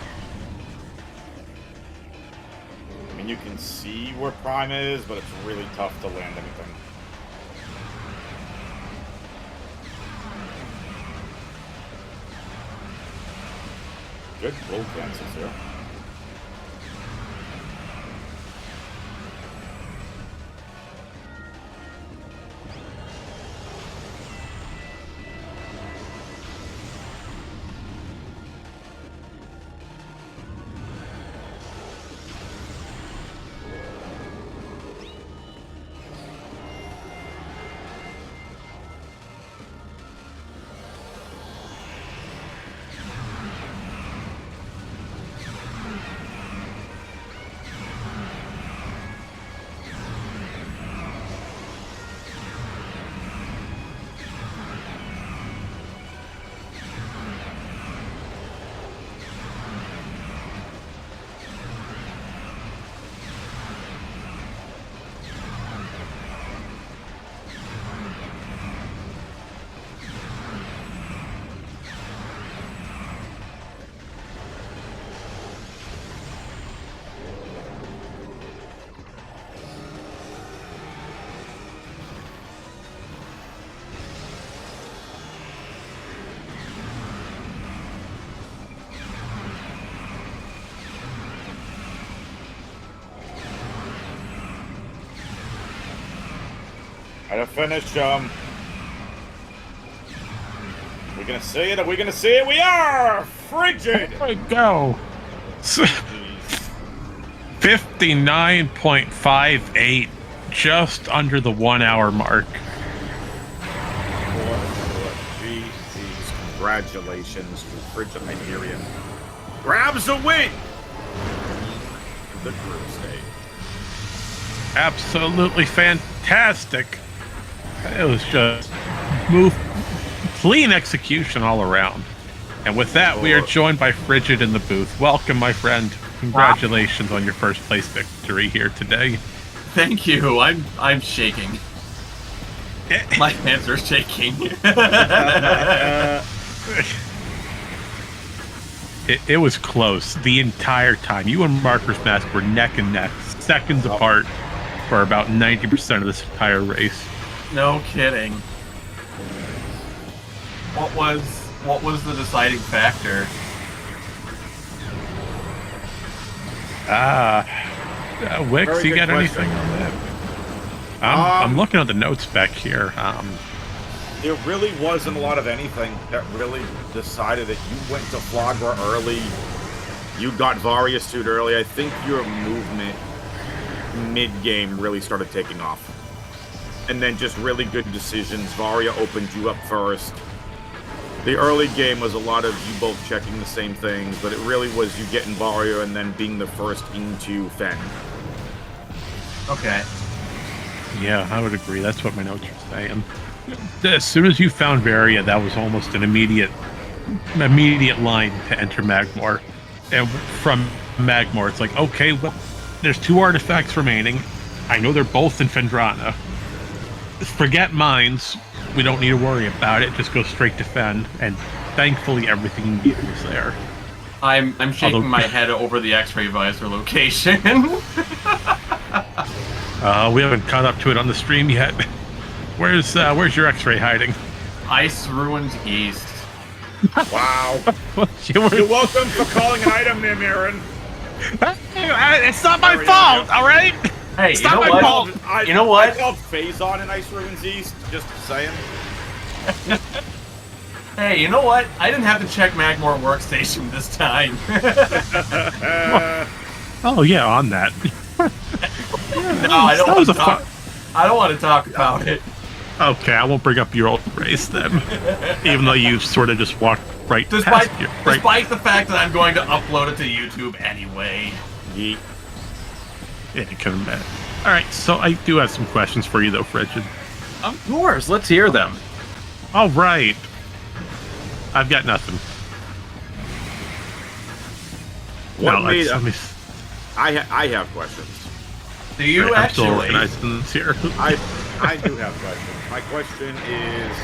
I mean, you can see where Prime is, but it's really tough to land anything. Good roll cancels here. Gotta finish, We're gonna see it, are we gonna see it? We are! Frigid! There we go. 59.58, just under the 1 hour mark. GG's, congratulations to FrigidHyperion. Grabs a win! The group stage. Absolutely fantastic. It was just clean execution all around. And with that, we are joined by Frigid in the booth. Welcome, my friend. Congratulations on your first place victory here today. Thank you. I'm shaking. My hands are shaking. It was close the entire time. You and m4rkersm4sk were neck and neck, seconds apart for about 90% of this entire race. No kidding. What was the deciding factor? Wix, you got question. anything on that? I'm looking at the notes back here. There really wasn't a lot of anything that really decided that you went to Flagra early. You got Varia suit early. I think your movement mid-game really started taking off. And then just really good decisions. Varia opened you up first. The early game was a lot of you both checking the same things, but it really was you getting Varia and then being the first into Fen. Okay. Yeah, I would agree. That's what my notes are saying. As soon as you found Varia, that was almost an immediate line to enter Magmor. And from Magmor, it's like, okay, well, there's 2 artifacts remaining. I know they're both in Fendrana. Forget mines. We don't need to worry about it. Just go straight to Fen. And thankfully, everything you need was there. I'm shaking my head over the X-ray visor location. We haven't caught up to it on the stream yet. Where's your X-ray hiding? Ice Ruins East. Wow. You're welcome for calling an item name, Aaron. It's not my fault, all right? Hey, it's you not know my what? fault. You know what? I called Phazon in Ice Ruins East, just saying. Hey, you know what? I didn't have to check Magmor Workstation this time. Oh yeah, on that. No, I don't want to talk. I don't want to talk about it. Okay, I won't bring up your old race then. Even though you sort of just walked right past you. Despite the fact that I'm going to upload it to YouTube anyway. Yeet. Yeah, you can imagine. Alright, so I do have some questions for you though, Frigid. Of course, let's hear them. Alright. I've got nothing. I have questions. Do you I'm actually? still organizing this here. I do have questions. My question is,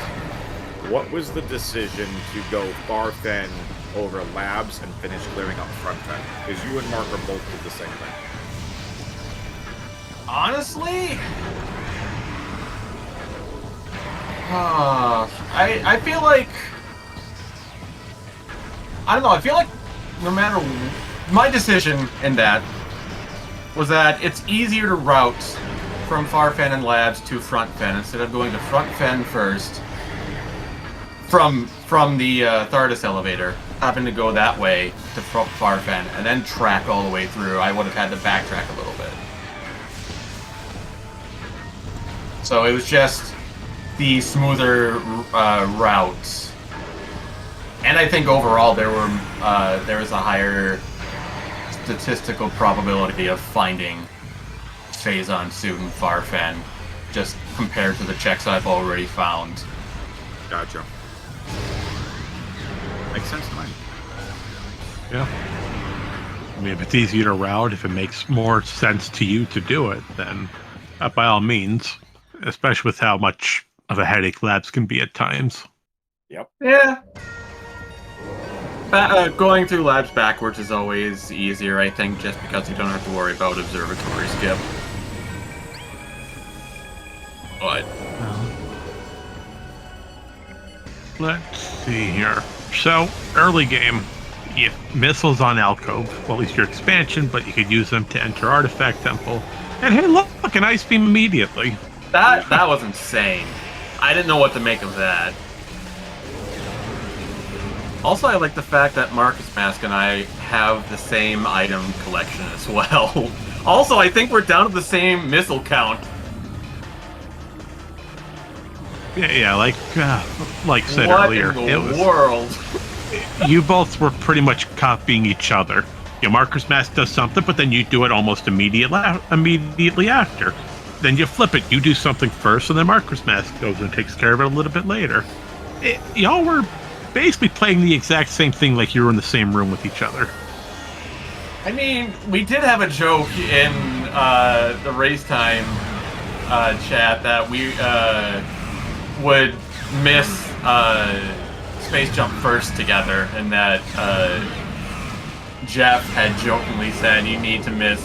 what was the decision to go far Fen over labs and finish clearing up front Fen? Because you and Mark are both did the same thing. Honestly, I feel like, I don't know, I feel like no matter, my decision in that was that it's easier to route from far Fen and labs to front Fen instead of going to front Fen first from the Thardis elevator, having to go that way to far Fen and then track all the way through. I would have had to backtrack a little bit. So it was just the smoother routes, and I think overall there was a higher statistical probability of finding Phazon suit and far Fen, just compared to the checks I've already found. Gotcha. Makes sense to me. Yeah. I mean, if it's easier to route, if it makes more sense to you to do it, then by all means. Especially with how much of a headache labs can be at times. Yep. Yeah. Going through labs backwards is always easier, I think, just because you don't have to worry about observatory skip. But let's see here. So, early game, you have missiles on Alcove. Well, at least your expansion, but you could use them to enter Artifact Temple. And hey, look, an Ice Beam immediately. That was insane. I didn't know what to make of that. Also, I like the fact that Marcus Mask and I have the same item collection as well. Also, I think we're down to the same missile count. Yeah, like said What earlier, in the world? You both were pretty much copying each other. Marcus Mask does something, but then you do it almost immediately after. Then you flip it. You do something first, and then Marcus Mask goes and takes care of it a little bit later. Y'all were basically playing the exact same thing, like you were in the same room with each other. I mean, we did have a joke in the race time chat that we would miss Space Jump First together, and that Jeff had jokingly said you need to miss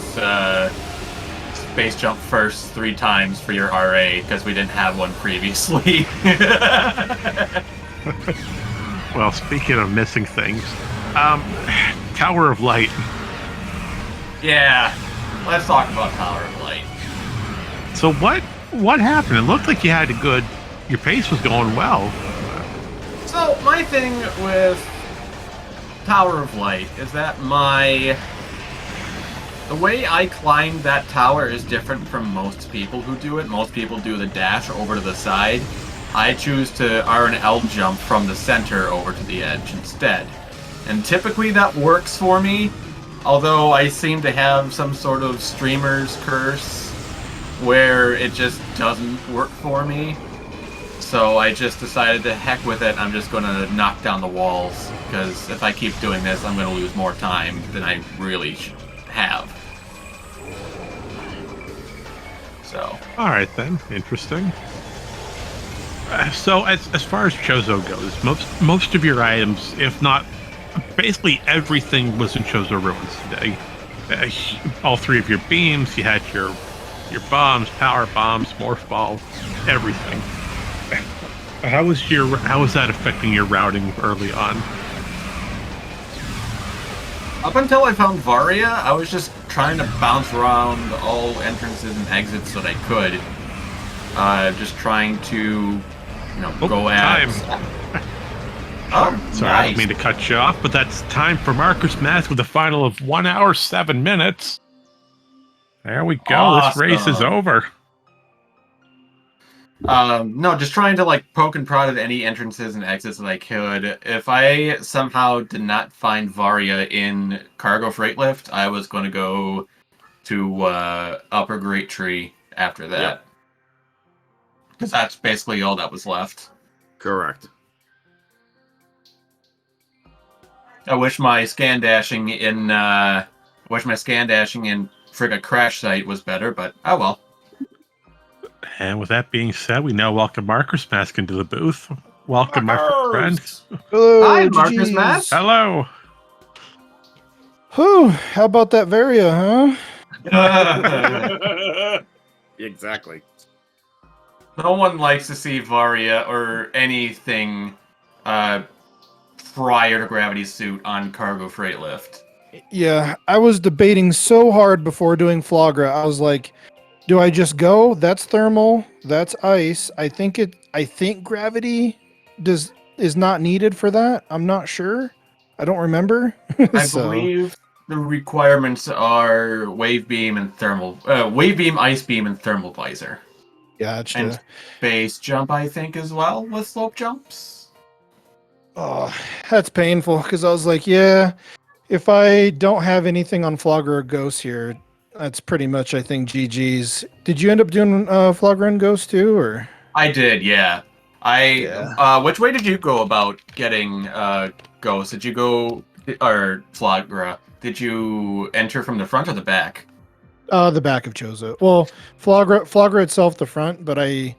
Space Jump First 3 times for your RA because we didn't have one previously. Well, speaking of missing things, Tower of Light. Yeah, let's talk about Tower of Light. So what happened? It looked like you had your pace was going well. So my thing with Tower of Light is that the way I climb that tower is different from most people who do it. Most people do the dash over to the side. I choose to R and L jump from the center over to the edge instead. And typically that works for me, although I seem to have some sort of streamer's curse where it just doesn't work for me. So I just decided to heck with it, I'm just going to knock down the walls, because if I keep doing this, I'm going to lose more time than I really have. So. Alright then, interesting. So as far as Chozo goes, most of your items, if not basically everything, was in Chozo Ruins today. All 3 of your beams, you had your bombs, power bombs, morph ball, everything. How was that affecting your routing early on? Up until I found Varia, I was just trying to bounce around all entrances and exits that I could. Just trying to, go at... Time. Oh, Sorry, nice. I don't mean to cut you off, but that's time for Marcus Mask with a final of 1 hour 7 minutes. There we go. Awesome. This race is over. No, just trying to poke and prod at any entrances and exits that I could. If I somehow did not find Varia in Cargo Freight Lift, I was going to go to Upper Great Tree after that. Because that's basically all that was left. Correct. I wish my scan dashing in Frigga Crash Site was better, but oh well. And with that being said, we now welcome Marcus Mask into the booth. Welcome, my friend. Hello, Hi, Marcus GGs. Mask. Hello. Whew, how about that Varia, huh? Exactly. No one likes to see Varia or anything prior to Gravity Suit on Cargo Freight Lift. Yeah, I was debating so hard before doing Flagra. I was like, do I just go? That's thermal, that's ice. I think gravity is not needed for that. I'm not sure. I don't remember. I believe the requirements are Wave Beam and Thermal... Wave Beam, Ice Beam, and Thermal Visor. Gotcha. And Base Jump, I think, as well, with slope jumps. Oh, that's painful, because I was like, yeah, if I don't have anything on Flagra or Ghost here, that's pretty much, I think, GG's. Did you end up doing Flagra and Ghost too, or? I did, yeah. Which way did you go about getting Ghost? Did you go... or Flagra? Did you enter from the front or the back? The back of Chozo. Well, Flagra itself, the front, but I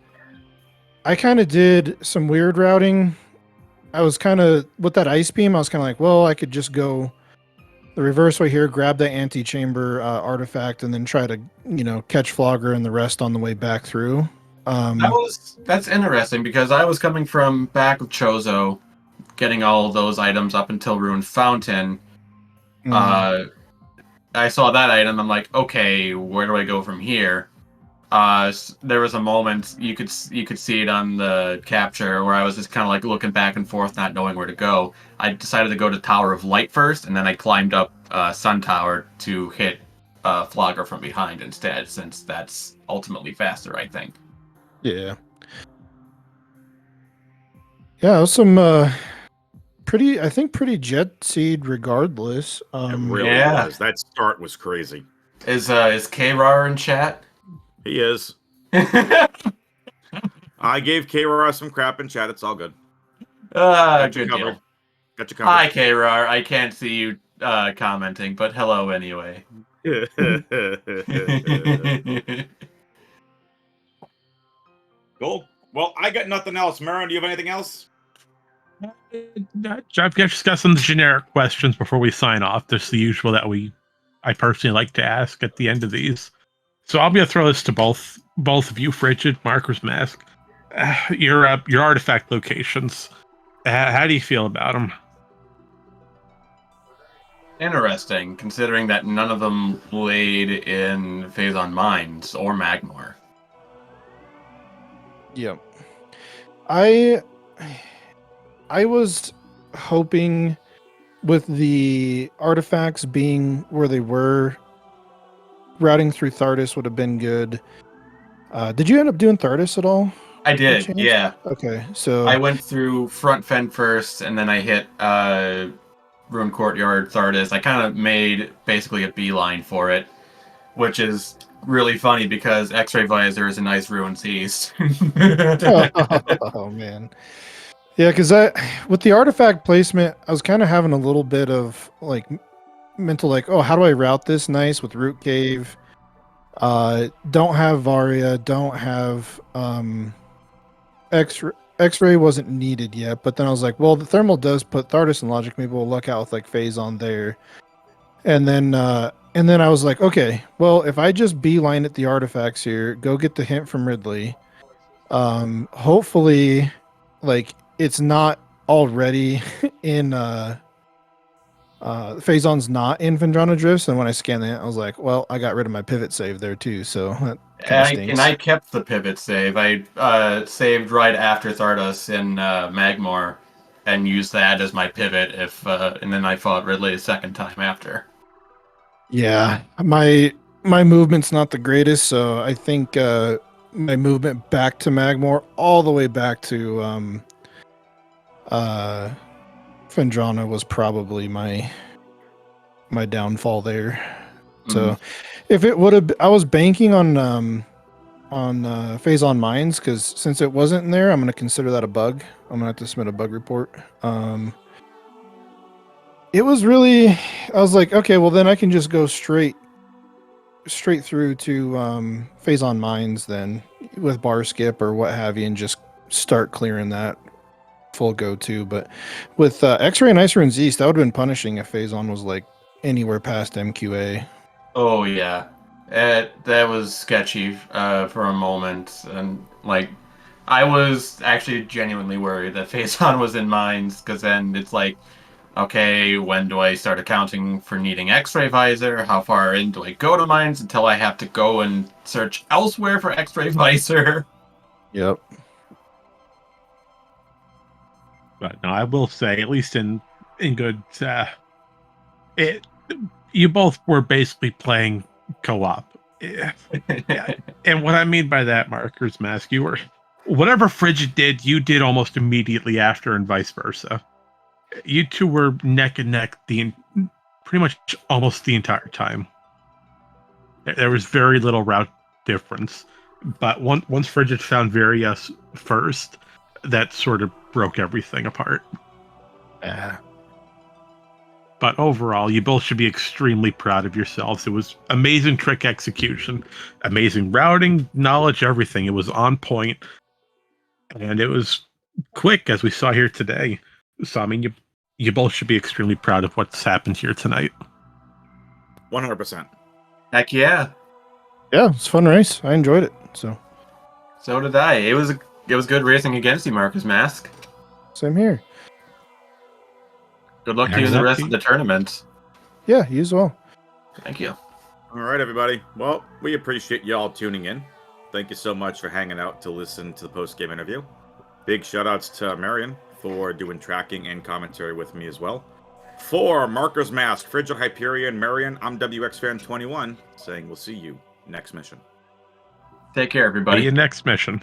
kind of did some weird routing. I was kind of, with that ice beam, I was kind of like, well, I could just go the reverse way here, grab that antechamber artifact, and then try to, catch Flagra and the rest on the way back through. That's interesting, because I was coming from back of Chozo, getting all those items up until Ruined Fountain. I saw that item, I'm like, okay, where do I go from here? there was a moment you could see it on the capture where I was just kind of like looking back and forth, not knowing where to go. I decided to go to Tower of Light first, and then I climbed up Sun Tower to hit Flogger from behind instead, since that's ultimately faster, I think. Yeah. Yeah, it was some pretty jet seed regardless. It really Yeah. was. That start was crazy. Is K-Rar in chat? He is. I gave K-Rar some crap in chat. It's all good. Good you deal. covered. Got you covered. Hi, K-Rar. I can't see you commenting, but hello anyway. Cool. Well, I got nothing else. Marin, do you have anything else? I've just got some generic questions before we sign off. There's the usual that I personally like to ask at the end of these. So I'm going to throw this to both of you, Frigid, Marker's Mask. Your artifact locations. How do you feel about them? Interesting, considering that none of them laid in Phazon Mines or Magmor. Yeah. I was hoping with the artifacts being where they were, routing through Thardis would have been good. Did you end up doing Thardis at all? I did, yeah. Okay, so I went through Front Fen first, and then I hit Ruin Courtyard, Thardis. I kind of made basically a beeline for it, which is really funny because X-Ray Visor is a nice Ruin East. oh man. Yeah, because with the artifact placement, I was kind of having a little bit of like mental, like, oh, how do I route this nice with Root Cave? Don't have Varia, don't have X-ray wasn't needed yet, but then I was like, well, the thermal does put Thardis in logic. Maybe we'll luck out with like Phazon there, and then I was like, okay, well, if I just beeline at the artifacts here, go get the hint from Ridley. Hopefully, like it's not already in Phazon's not in Vendrana Drifts, and when I scanned that, I was like, well, I got rid of my pivot save there too, so that kind of stinks. And I kept the pivot save. I saved right after Thardis in Magmor and used that as my pivot and then I fought Ridley a second time after. Yeah, my movement's not the greatest, so I think my movement back to Magmor, all the way back to Vendrana, was probably my downfall there. So if it would have, I was banking on Phazon Mines, because since it wasn't in there, I'm going to consider that a bug. I'm going to have to submit a bug report. It was really, I was like, okay, well then I can just go straight through to Phazon Mines then with bar skip or what have you, and just start clearing that full go-to. But with X-Ray and Ice Ruins East, that would have been punishing if Phazon was like anywhere past MQA. Oh yeah, that was sketchy for a moment, and like I was actually genuinely worried that Phazon was in Mines, because then it's like, okay, when do I start accounting for needing X-Ray Visor? How far in do I go to Mines until I have to go and search elsewhere for X-Ray Visor? Yep. But no, I will say, at least in good, you both were basically playing co-op. And what I mean by that, Marker's Mask, you were, whatever Frigid did, you did almost immediately after, and vice versa. You two were neck and neck pretty much almost the entire time. There was very little route difference, but once Frigid found Varius first, that sort of broke everything apart. Yeah. But overall, you both should be extremely proud of yourselves. It was amazing trick execution, amazing routing, knowledge, everything. It was on point, and it was quick, as we saw here today. So, I mean, you both should be extremely proud of what's happened here tonight. 100%. Heck yeah. Yeah, it's a fun race. I enjoyed it. So did I. It was good racing against you, Marcus Mask. Same here. Good luck to you in the rest of the tournament. Yeah, you as well. Thank you. All right, everybody. Well, we appreciate y'all tuning in. thank you so much for hanging out to listen to the post-game interview. Big shout-outs to Marion for doing tracking and commentary with me as well. For Marker's Mask, FrigidHyperion, Marion, I'm WXFan21, saying we'll see you next mission. Take care, See everybody. you next mission.